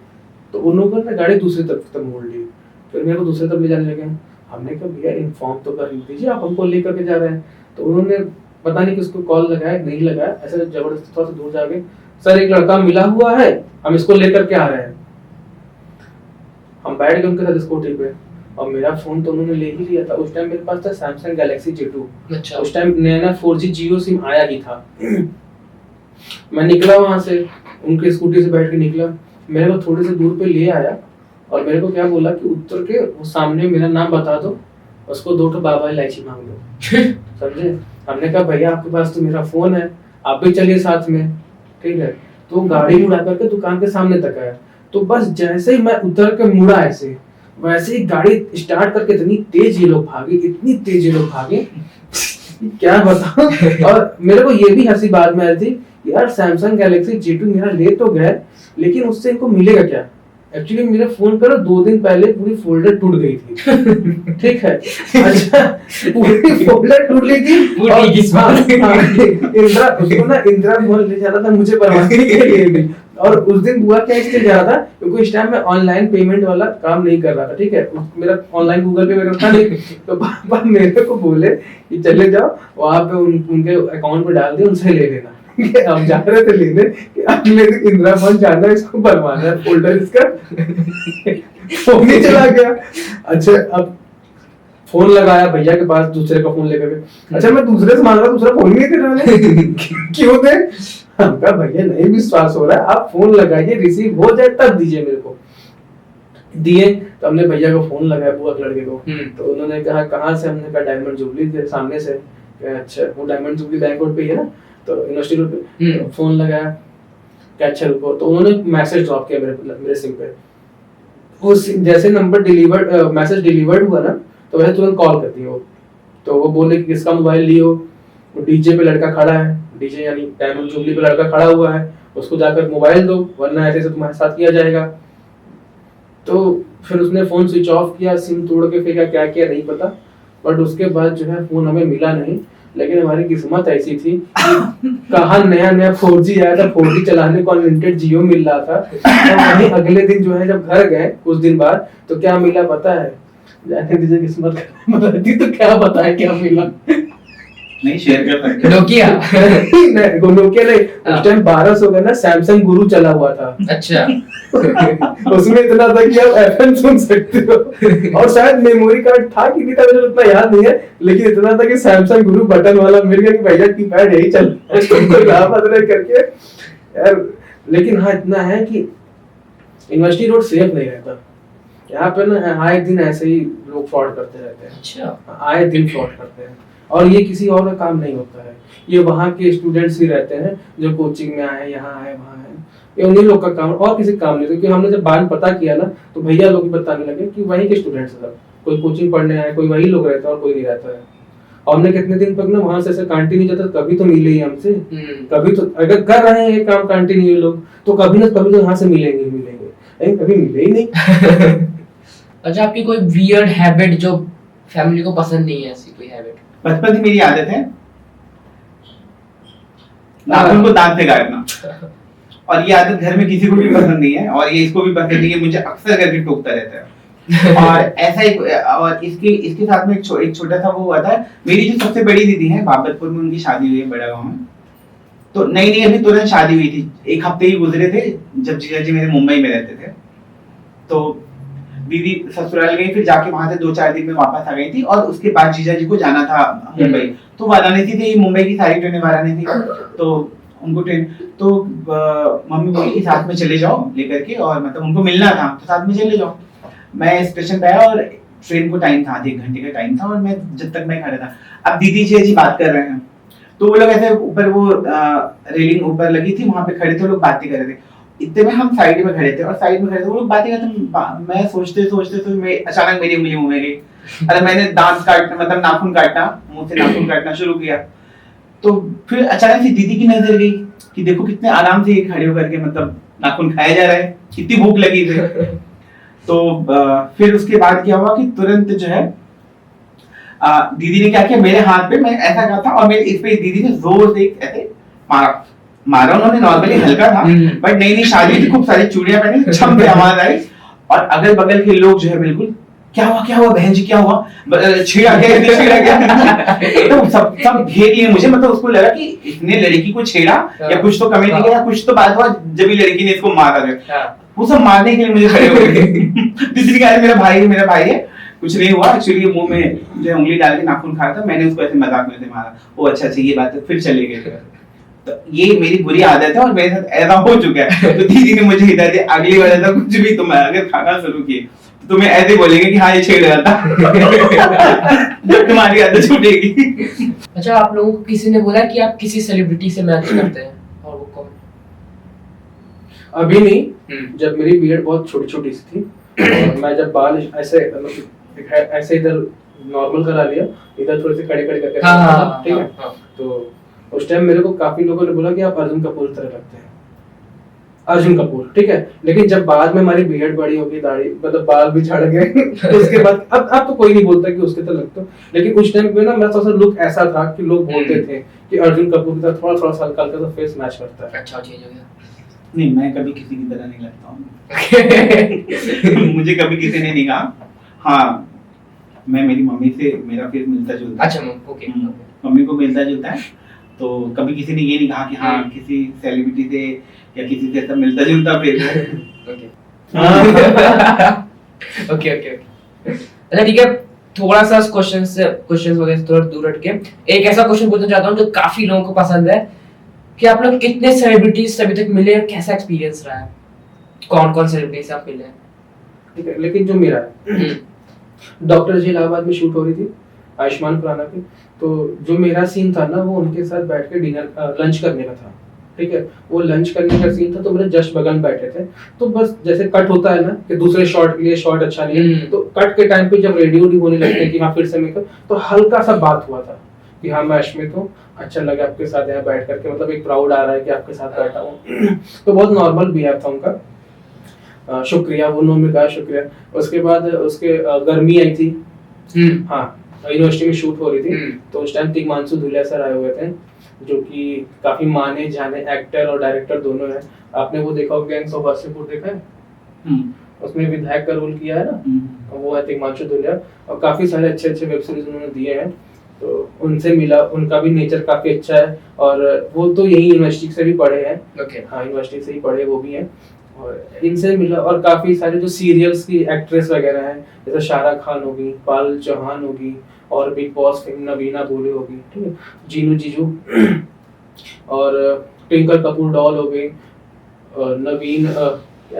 तो उन लोगों ने गाड़ी दूसरी तरफ तक मोड़ ली। फिर मेरे को दूसरी तरफ ले जाने लगे। हमने कहा भैया इन्फॉर्म तो कर दीजिए, आप हमको लेकर के जा रहे हैं। तो उन्होंने पता नहीं किसको कॉल लगाया, नहीं लगाया, ऐसे जबरदस्ती थोड़ा सा दूर जाके, सर एक लड़का मिला हुआ है, हम इसको लेकर के आ रहे हैं। हम बैठ गए उनके साथ स्कूटी पे, और मेरा फोन तो उन्होंने ले ही लिया था। उस टाइम मेरे पास था सैमसंग गैलेक्सी J2। अच्छा, उस टाइम नया 4G जियो सिम आया ही था। मैं निकला वहां से, उनकी स्कूटी से बैठ के निकला, मेरे को थोड़ी सी दूर पे ले आया और मेरे को क्या बोला कि उतर के वो सामने मेरा नाम बता दो, उसको 2 ठो बाबा इलायची मांग लो। समझे? हमने कहा भैया आपके पास तो मेरा फोन है, आप भी चलिए साथ में। ठीक है, तो गाड़ी उड़ा करके दुकान के सामने तक आया। तो बस जैसे ही मैं उतर के मुड़ा ऐसे, वैसे ही गाड़ी स्टार्ट करके इतनी तेज ये लोग भागे, इतनी तेज ये लोग भागे, क्या बताऊं। और मेरे को ये भी हंसी बाद में आई थी, यार सैमसंग गैलेक्सी J2 मेरा ले तो गए, लेकिन उससे इनको मिलेगा क्या? एक्चुअली मेरे फोन पर 2 दिन पहले पूरी फोल्डर टूट गई थी। ठीक है, अच्छा पूरी फोल्डर टूट गई थी। इंदिरा, उसको ना इंदिरा मॉल ले जाना था मुझे बनवाने के लिए भी। और उस दिन बुआ क्या इसलिए जा रहा था, क्योंकि इस टाइम मैं ऑनलाइन पेमेंट वाला काम नहीं कर रहा था। ठीक है, मेरा ऑनलाइन गूगल पे वगैरह था नहीं। तो पापा मेरे को बोले कि चले जाओ वहां पे उनके अकाउंट में डाल दे, उनसे ले लेना। हम जा रहे थे लेने, अगले दिन इंदिरा मॉल जाना, इसको बनवाना है फोल्डर, इसका फोन ही चला गया। अच्छा, अब फोन लगाया भैया के पास, दूसरे का फोन लेकर के। अच्छा मैं दूसरे से मांग रहा, दूसरा फोन नहीं दे रहा। क्यों दे? हम कहा भैया नहीं विश्वास हो रहा है, आप फोन लगाइए, रिसीव हो जाए तब दीजिए मेरे को। दिए, तो हमने भैया को फोन लगाया, बुआ के लड़के को। तो उन्होंने कहा कहाँ से? हमने कहा डायमंड जुबली के सामने से। अच्छा, वो डायमंड जुबली बैंक रोड पे ही है ना, तो यूनिवर्सिटी रोड पे। तो फोन लगाया, क्या अच्छा रुको। तो उन्होंने मैसेज ड्रॉप किया मेरे सिम पे। वो जैसे नंबर डिलीवर्ड, मैसेज डिलीवर्ड हुआ ना, तो वैसे तुरंत कॉल करती है वो। तो वो बोले कि किसका मोबाइल लियो, वो डीजे पे लड़का खड़ा है, डीजे यानी डायमंड जुबली पे लड़का खड़ा हुआ है, उसको जाकर मोबाइल दो, वरना ऐसे तुम्हारे साथ किया जाएगा। तो फिर उसने फोन स्विच ऑफ किया, सिम तोड़ के फिर क्या किया नहीं पता, बट उसके बाद जो है फोन हमें मिला नहीं। लेकिन हमारी किस्मत ऐसी थी कि कहाँ नया 4G आया था, 4G चलाने को अनलिमिटेड जियो मिल रहा था। तो वहीं अगले दिन जो है जब घर गए कुछ दिन बाद, तो क्या मिला पता है? जाने दीजिए, किस्मत बताती तो क्या बताए क्या मिला। नहीं शेयर कर सकते। नोकिया नहीं, नोकिया नहीं, उस टाइम 1200 का ना सैमसंग गुरु चला हुआ था। अच्छा उसमें इतना था कि आप FM सुन सकते हो, और शायद मेमोरी कार्ड था कि नहीं था मुझे उतना याद नहीं है, लेकिन इतना था कि सैमसंग गुरु बटन वाला मिल गया कि भैया कीपैड यही चल करके यार। लेकिन हाँ इतना है कि यूनिवर्सिटी रोड सेफ नहीं रहता यहाँ पे ना, आए दिन ऐसे ही लोग फ्रॉड करते रहते हैं। अच्छा, आए दिन फ्रॉड करते हैं, और ये किसी और का काम नहीं होता है, ये वहाँ के स्टूडेंट्स ही रहते हैं जो कोचिंग में आए, यहाँ आए, वहाँ आए। ये उन्हीं लोग का काम और किसी काम नहीं, क्योंकि हमने जब बाद पता किया ना तो भैया लोग भी बताने लगे कि वहीं के स्टूडेंट्स हैं सब, कोई कोचिंग पढ़ने आए, कोई वही लोग रहता है और कोई नहीं रहता है। और हमने कितने दिन तक ना वहां से ऐसे कंटिन्यू जाता, कभी तो मिले ही हमसे, कभी तो अगर कर रहे हैं ये काम कंटिन्यू लोग तो कभी ना कभी तो यहाँ से मिलेंगे ही मिलेंगे, लेकिन कभी मिले ही नहीं। अच्छा, आपकी कोई वियर्ड हैबिट जो फैमिली को पसंद नहीं है, ऐसी कोई हैबिट? बचपन से मेरी आदत है नाखून को दांत से काटना, और ये आदत घर में किसी को भी पसंद नहीं है, और ये इसको भी पसंद नहीं है, मुझे अक्सर करके टोकता रहता है। और ऐसा एक, और इसके साथ में एक छोटा सा वो हुआ था। मेरी जो सबसे बड़ी दीदी है, बाबतपुर में उनकी शादी हुई है, बड़ा गांव में, तो नई अभी तुरंत शादी हुई थी, एक हफ्ते ही गुजरे थे जब जीजा जी मेरे मुंबई में रहते थे। तो दीदी ससुराल गई, फिर जाके वहां से 2-4 दिन में वापस आ गई थी, और उसके बाद जीजा जी को जाना था मुंबई, तो वाराणसी थी, मुंबई की सारी ट्रेनें वाराणसी, तो उनको ट्रेन, तो मम्मी बोली कि साथ में चले जाओ लेकर के, और मतलब उनको मिलना था तो साथ में चले जाओ। मैं स्टेशन पे आया और ट्रेन को टाइम था, 1 घंटे का टाइम था, और मैं जब तक मैं खड़ा था, अब दीदी जी बात कर रहे हैं, तो वो लोग ऐसे ऊपर वो रेलिंग ऊपर लगी थी, वहां पे खड़े थे, लोग बातें कर रहे थे। इतने में हम साइड में खड़े थे, और साइड में खड़े थे वो लोग बातें करते, मैं सोचते मैं अचानक मेरी उंगली मुंह में गई। अरे मैंने दांत काटना, मतलब नाखून काटना, मुंह से नाखून काटना शुरू किया, तो फिर अचानक से दीदी की नजर गई कि देखो कितने आराम से ये खड़े होकर के मतलब नाखून खाया जा रहा है, कितनी भूख लगी थी। तो फिर उसके बाद क्या हुआ कि तुरंत जो है दीदी ने क्या किया, मेरे हाथ पे, मैं ऐसा कहा था, और मेरे इस पे दीदी ने जोर से ऐसे मारा उन्होंने, नॉर्मली हल्का था, बट नई शादी थी, खूब सारी चूड़ियां पहनी, छम पे आवाज आई, और अगल बगल के लोग जो है बिल्कुल क्या हुआ बहन जी, क्या हुआ, छेड़ा गया। तो सब घेर लिए मुझे, मतलब उसको लगा कि इसने लड़की को छेड़ा या कुछ तो कमेंट किया, कुछ तो बात हुआ जब भी लड़की ने इसको मारा है। वो सब मारने के लिए मुझे खड़े हो गए। दूसरी कहा मेरा भाई है, कुछ नहीं हुआ, एक्चुअली मुंह में जो उंगली डाल के नाखून खाया था, मैंने उसको ऐसे मजाक में से मारा। वो अच्छा ये बात है, फिर चले गए। तो ये मेरी बुरी आदत है, और मेरे साथ ऐसा हो चुका है। तो दीदी ने मुझे हिदायत दी, अगली बार ऐसा कुछ भी तुम अगर खाना शुरू किए तो तुम्हें ऐसे बोलेंगे कि हाँ ये छेड़ रहा था। तुम्हारी आदत छूटेगी। अच्छा, आप लोगों को किसी ने बोला कि आप किसी सेलिब्रिटी से मैच करते हैं, और वो कौन? अभी नहीं, जब मेरी बीएड बहुत छोटी सी थी, और मैं जब बाल ऐसे इधर नॉर्मल करा लिया, इधर थोड़े से खड़े करके, ठीक है, तो उस टाइम मेरे को काफी लोगों ने बोला कि आप अर्जुन कपूर तरह लगते हैं, अर्जुन कपूर, ठीक है। लेकिन जब बाद में हमारी बीएड बड़ी होगी, दाढ़ी मतलब बाल भी झड़ गए, तो उसके बाद अब तो कोई नहीं बोलता कि उसके तरह लगता हूं, लेकिन उस टाइम पे ना मेरा थोड़ा सा लुक ऐसा था कि लोग बोलते थे कि अर्जुन कपूर की तरह थोड़ा सा हल्का सा फेस मैच करता है। अच्छा, चेंज हो गया? नहीं, मैं कभी किसी की तरह नहीं लगता हूँ। मुझे कभी किसी ने नहीं कहा। हाँ, मैं मेरी मम्मी से मेरा फेस मिलता जुलता है। अच्छा, ओके, मम्मी को मिलता जुलता है, तो कभी किसी ने ये नहीं कहा कि हाँ किसी सेलिब्रिटी से या किसी से ऐसा मिलता जुलता फेस है। ओके। अच्छा, ठीक है, थोड़ा सा क्वेश्चंस वगैरह थोड़ा दूर हट के एक ऐसा क्वेश्चन पूछना चाहता हूँ जो काफी लोगों को पसंद है, कि आप लोग कितने सेलिब्रिटीज अभी तक मिले और कैसा एक्सपीरियंस रहा है? कौन सेलिब्रिटी से आप मिले हैं? ठीक है, लेकिन जो मेरा डॉक्टर जी इलाहाबाद में शूट हो रही थी आयुष्मान खुराना की, तो जो मेरा सीन था ना वो उनके साथ बैठ के लंच करने का था, ठीक है। वो लंच करने का सीन था, तो मेरे जस्ट बगल में बैठे थे, तो बस जैसे कट होता है ना कि दूसरे शॉट के लिए शॉट अच्छा नहीं है, तो कट के टाइम पे जब रेडी होने लगते हैं कि हाँ फिर से मेकअप, तो हल्का सा बात हुआ था कि हाँ मैं अश्मित हूँ, अच्छा लगा आपके साथ यहाँ बैठ करके, मतलब एक प्राउड आ रहा है कि आपके साथ बैठा हूँ। तो बहुत नॉर्मल बिहेव था उनका, शुक्रिया, वो उन्होंने कहा शुक्रिया। उसके बाद उसके गर्मी आई थी, हाँ यूनिवर्सिटी में शूट हो रही थी, तो उस टाइम तिग्मांशु धुलिया सर आए हुए थे, जो कि काफी माने जाने एक्टर और डायरेक्टर दोनों हैं। आपने वो देखा होगा गैंग्स ऑफ वासेपुर, देखा है? उसमें विधायक का रोल किया है ना, वो है तिग्मांशु धुलिया, और काफी सारे अच्छे वेब सीरीज उन्होंने दिए हैं, तो उनसे मिला, उनका भी नेचर काफी अच्छा है, और वो तो यही यूनिवर्सिटी से भी पढ़े हैं, हाँ यूनिवर्सिटी से ही पढ़े वो भी हैं, और इनसे मिला। और काफी सारे जो सीरियल्स की एक्ट्रेस वगैरह हैं, जैसे शाहरा खान होगी, पायल चौहान होगी, और बिग बॉस फेम नवीना बोले होगी, ठीक है, जीनू जीजू, और ट्विंकल कपूर डॉल हो गई, नवीन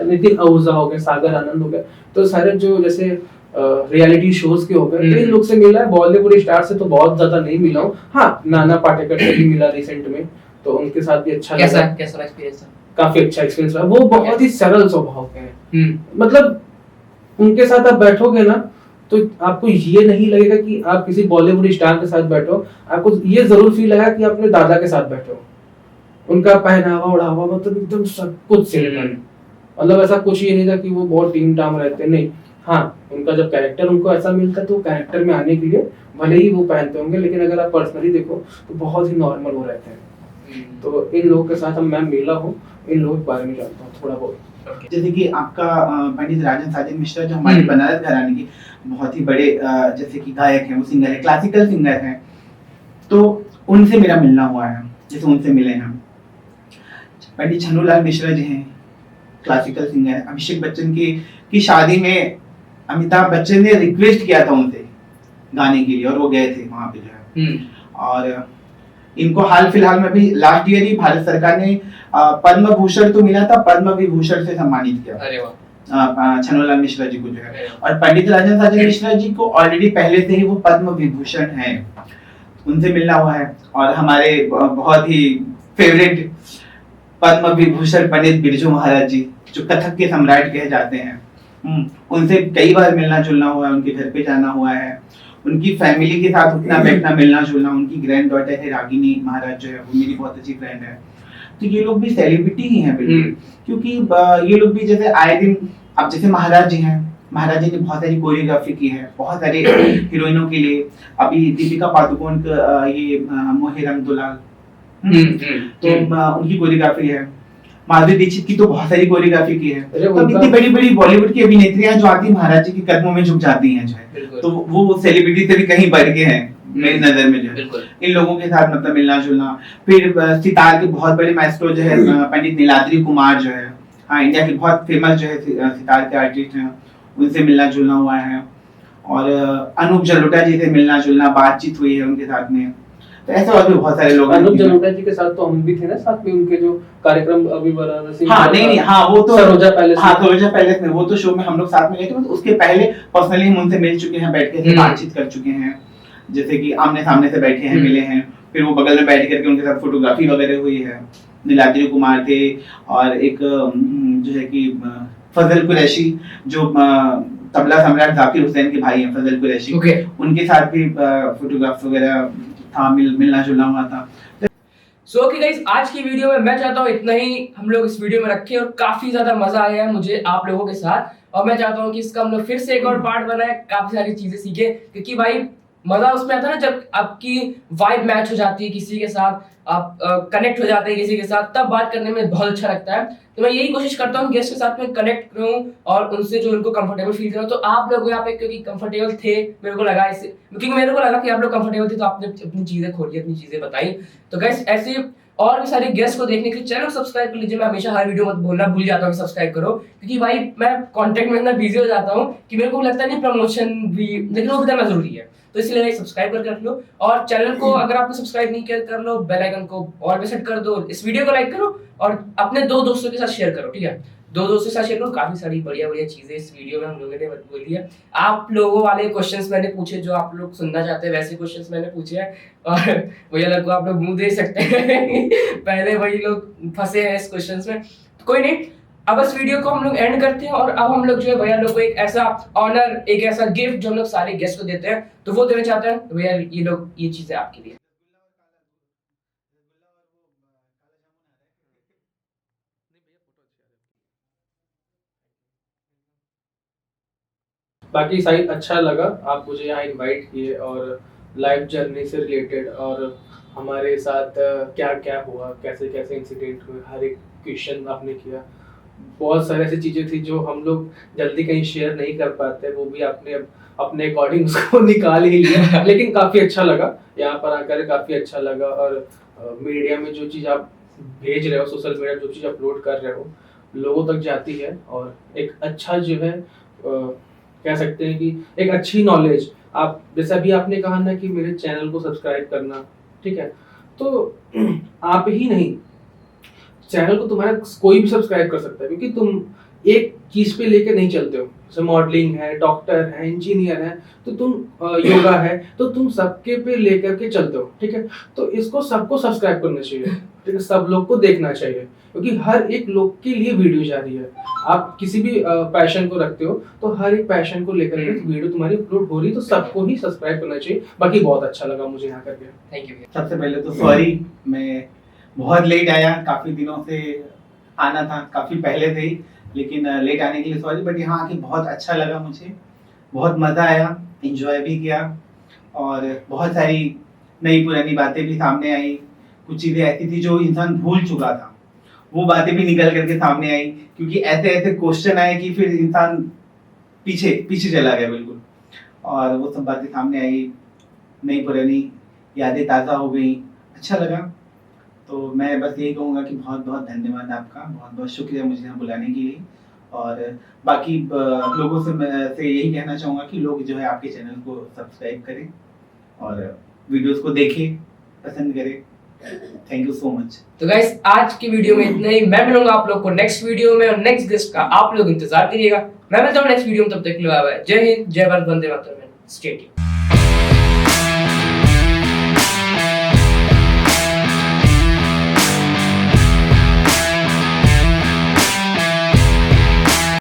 नितिन आहूजा हो गए, सागर आनंद हो गए, तो सारे जो जैसे रियलिटी शोज के हो गए, इन लोग से मिला है। बॉलीवुड स्टार से तो बहुत ज्यादा नहीं मिला हूँ, हाँ नाना पाटेकर से भी मिला रिसेंट में, तो उनके साथ भी अच्छा कैसा एक्सपीरियंस था? काफी अच्छा एक्सपीरियंस रहा। वो बहुत ही सरल स्वभाव के हैं, मतलब उनके साथ आप बैठोगे ना तो आपको ये नहीं लगेगा कि आप किसी बॉलीवुड स्टार के साथ बैठो, आपको ये जरूर फील आएगा कि अपने दादा के साथ बैठो। उनका पहनावा ओढ़ावा मतलब एकदम सब कुछ सेम है, मतलब ऐसा कुछ ही नहीं था कि वो बहुत टीम टाम रहते, नहीं। हाँ, उनका जब कैरेक्टर उनको ऐसा मिलता है तो कैरेक्टर में आने के लिए भले ही वो पहनते होंगे, लेकिन अगर आप पर्सनली देखो तो बहुत ही नॉर्मल वो रहते हैं। तो इन लोगों के साथ मैं मिला हूँ, इन लोगों के बारे में जानता हूँ थोड़ा बहुत। जैसे कि आपका पंडित राजन साजन मिश्रा जो हमारे बनारस घराने के बहुत ही बड़े जैसे कि गायक हैं, वो सिंगर है, क्लासिकल सिंगर हैं, तो उनसे मेरा मिलना हुआ है, जैसे उनसे मिले हैं। पंडित छन्नूलाल मिश्रा जी हैं, क्लासिकल सिंगर। अभिषेक बच्चन की शादी में अमिताभ बच्चन ने रिक्वेस्ट किया था उनसे गाने के लिए और वो गए थे वहां पे जो है। और इनको हाल फिलहाल में भी लास्ट ईयर ही भारत सरकार ने पद्म भूषण तो मिला था, पद्म विभूषण से सम्मानित किया। अरे वाह। छन्नूलाल मिश्रा जी को जो है, और पंडित राजन साजन मिश्रा जी को ऑलरेडी पहले से ही वो पद्म विभूषण है, उनसे मिलना हुआ है। और हमारे बहुत ही फेवरेट पद्म विभूषण पंडित बिरजू महाराज जी जो कथक के सम्राट कहे जाते हैं, उनसे कई बार मिलना जुलना हुआ है, उनके घर पे जाना हुआ है, उनकी फैमिली के साथ उतना बैठना मिलना जुलना। उनकी ग्रैंड डॉटर है रागिनी महाराज जो है, वो मेरी बहुत अच्छी फ्रेंड है। तो ये लोग भी सेलिब्रिटी ही हैं बिल्कुल, क्योंकि ये लोग भी जैसे आए दिन, अब जैसे महाराज जी हैं, महाराज जी ने बहुत सारी कोरियोग्राफी की है बहुत सारे हीरोइनों के लिए। अभी दीपिका पादुकोण का ये मोहे रंग दुलाल, तो उनकी कोरियोग्राफी है। माधुरी दीक्षित की तो बहुत सारी कोरियोग्राफी की है। तो इतनी बड़ी बड़ी बॉलीवुड की अभिनेत्रियां जो आती है महाराज जी के कदमों में झुक जाती हैं जो है, तो वो सेलिब्रिटी से भी कहीं बढ़ के हैं मेरी नजर में जो है। इन लोगों के साथ मतलब मिलना जुलना। फिर सितार के बहुत बड़े माइस्ट्रो जो है पंडित नीलाद्री कुमार जो है, हाँ, इंडिया के बहुत फेमस जो है सितार के आर्टिस्ट हैं, उनसे मिलना जुलना हुआ है। और अनूप जलोटा जी से मिलना जुलना, बातचीत हुई है उनके साथ में। तो ऐसे और भी बहुत सारे लोग। अनूप जलोटा जी के साथ तो हम भी थे ना साथ में, उनके जो कार्यक्रम अभी वाराणसी, हाँ नहीं, हाँ वो तो सरोजा पैलेस, हाँ सरोजा पैलेस में, वो तो शो में हम लोग साथ में गए थे। उसके पहले पर्सनली हम उनसे मिल चुके हैं, बैठ के बातचीत कर चुके हैं, जैसे कि आमने सामने से बैठे हैं, मिले हैं। फिर वो बगल में बैठ करके उनके साथ फोटोग्राफी वगैरह हुई है। नीलाद्री कुमार थे, और एक जो है कि फजल कुरैशी जो तबला सम्राट जाकिर हुसैन के भाई हैं, फजल कुरैशी, उनके साथ भी फोटोग्राफ वगैरह था, मिलना जुलना हुआ था। सो ओके गाइस, आज की वीडियो में मैं चाहता हूँ इतना ही हम लोग इस वीडियो में रखें, और काफी ज्यादा मजा आया है मुझे आप लोगों के साथ। और मैं चाहता हूँ कि इसका हम लोग फिर से एक और पार्ट बनाए, काफी सारी चीजें सीखे, क्योंकि भाई मजा उसमें आता है ना जब आपकी वाइब मैच हो जाती है किसी के साथ, आप कनेक्ट हो जाते हैं किसी के साथ, तब बात करने में बहुत अच्छा लगता है। तो मैं यही कोशिश करता हूँ गेस्ट के साथ में कनेक्ट करूँ और उनसे जो उनको कंफर्टेबल फील करूँ। तो आप लोग यहाँ पे क्योंकि कंफर्टेबल थे, मेरे को लगा इससे, क्योंकि मेरे को लगा कि आप लोग कंफर्टेबल थे, तो आपने अपनी चीजें खोली, अपनी चीजें बताई। तो गाइस ऐसे और भी सारे गेस्ट को देखने के लिए चैनल सब्सक्राइब कर लीजिए। मैं हमेशा हर वीडियो मत बोलना भूल जाता हूँ कि सब्सक्राइब करो, क्योंकि भाई मैं कंटेंट में इतना बिजी हो जाता हूँ कि मेरे को लगता नहीं प्रमोशन भी, लेकिन वो भी करना जरूरी है। तो इसलिए सब्सक्राइब करके रख लो, और चैनल को अगर आपने सब्सक्राइब नहीं किया कर लो, बेल आइकन को ऑल पे सेट कर दो, इस वीडियो को लाइक करो और अपने दो दोस्तों के साथ शेयर करो, ठीक है? दो दोस्तों के साथ शेयर करो। काफी सारी बढ़िया बढ़िया चीजें इस वीडियो में हम लोगों ने बोली है। आप लोगों वाले क्वेश्चंस मैंने पूछे जो आप लोग सुनना चाहते हैं, वैसे क्वेश्चंस मैंने पूछे हैं, और भैया लोग को आप लोग मुंह दे सकते हैं पहले वही लोग फंसे हैं इस क्वेश्चंस में। तो कोई नहीं, अब इस वीडियो को हम लोग एंड करते हैं, और अब हम लोग जो है भैया लोग को एक ऐसा ऑनर, एक ऐसा गिफ्ट जो हम लोग सारे गेस्ट को देते हैं, तो वो देना चाहते हैं। तो भैया ये लोग, ये चीजें आपके लिए। बाकी शायद अच्छा लगा आप मुझे यहाँ इनवाइट किए, और लाइफ जर्नी से रिलेटेड और हमारे साथ क्या क्या हुआ, कैसे कैसे इंसिडेंट हुए, हर एक क्वेश्चन आपने किया। बहुत सारी ऐसी चीज़ें थी जो हम लोग जल्दी कहीं शेयर नहीं कर पाते, वो भी आपने अपने अकॉर्डिंग उसको निकाल ही लिया लेकिन काफ़ी अच्छा लगा यहाँ पर आकर, काफ़ी अच्छा लगा। और मीडिया में जो चीज़ आप भेज रहे हो, सोशल मीडिया जो चीज़ अपलोड कर रहे हो, लोगों तक जाती है, और एक अच्छा जो है कह सकते हैं कि एक अच्छी नॉलेज, आप जैसे अभी आपने कहा ना कि मेरे चैनल को सब्सक्राइब करना, ठीक है, तो आप ही नहीं, चैनल को तुम्हारा कोई भी सब्सक्राइब कर सकता है, क्योंकि तुम एक चीज पे लेके नहीं चलते हो, जैसे मॉडलिंग है, डॉक्टर है, इंजीनियर है, तो तुम योगा है, तो तुम सबके पे लेकर के चलते हो, ठीक है। तो इसको सबको सब्सक्राइब करना चाहिए, ठीक है, सब लोग को देखना चाहिए, क्योंकि हर एक लोग के लिए वीडियो जा रही है। आप किसी भी पैशन को रखते हो तो हर एक पैशन को लेकर के वीडियो तुम्हारी अपलोड हो रही है, तो सबको ही सब्सक्राइब करना चाहिए। बाकी बहुत अच्छा लगा मुझे यहाँ करके। Thank you. सबसे पहले तो सॉरी, मैं बहुत लेट आया, काफी दिनों से आना था, काफी पहले से ही, लेकिन लेट आने के लिए सॉरी। बट यहाँ आके बहुत अच्छा लगा, मुझे बहुत मजा आया, एंजॉय भी किया, और बहुत सारी नई पुरानी बातें भी सामने आई। कुछ चीजें ऐसी थी जो इंसान भूल चुका था, वो बातें भी निकल करके सामने आई, क्योंकि ऐसे ऐसे क्वेश्चन आए कि फिर इंसान पीछे पीछे चला गया बिल्कुल, और वो सब बातें सामने आई, नई पुरानी यादें ताज़ा हो गई, अच्छा लगा। तो मैं बस यही कहूँगा कि बहुत बहुत धन्यवाद आपका, बहुत बहुत शुक्रिया मुझे यहाँ बुलाने के लिए। और बाकी लोगों से मैं यही कहना चाहूँगा कि लोग जो है आपके चैनल को सब्सक्राइब करें और वीडियोस को देखें, पसंद करें। Thank you so much. तो गाइस आज की वीडियो में इतना ही। मैं मिलूंगा आप लोग को नेक्स्ट वीडियो में, और नेक्स्ट गेस्ट का आप लोग इंतजार करिएगा। मैं मिलता हूँ नेक्स्ट वीडियो में, तब तक के लिए बाय बाय। जय हिंद, जय भारत, वंदे मातरम। Stay tuned.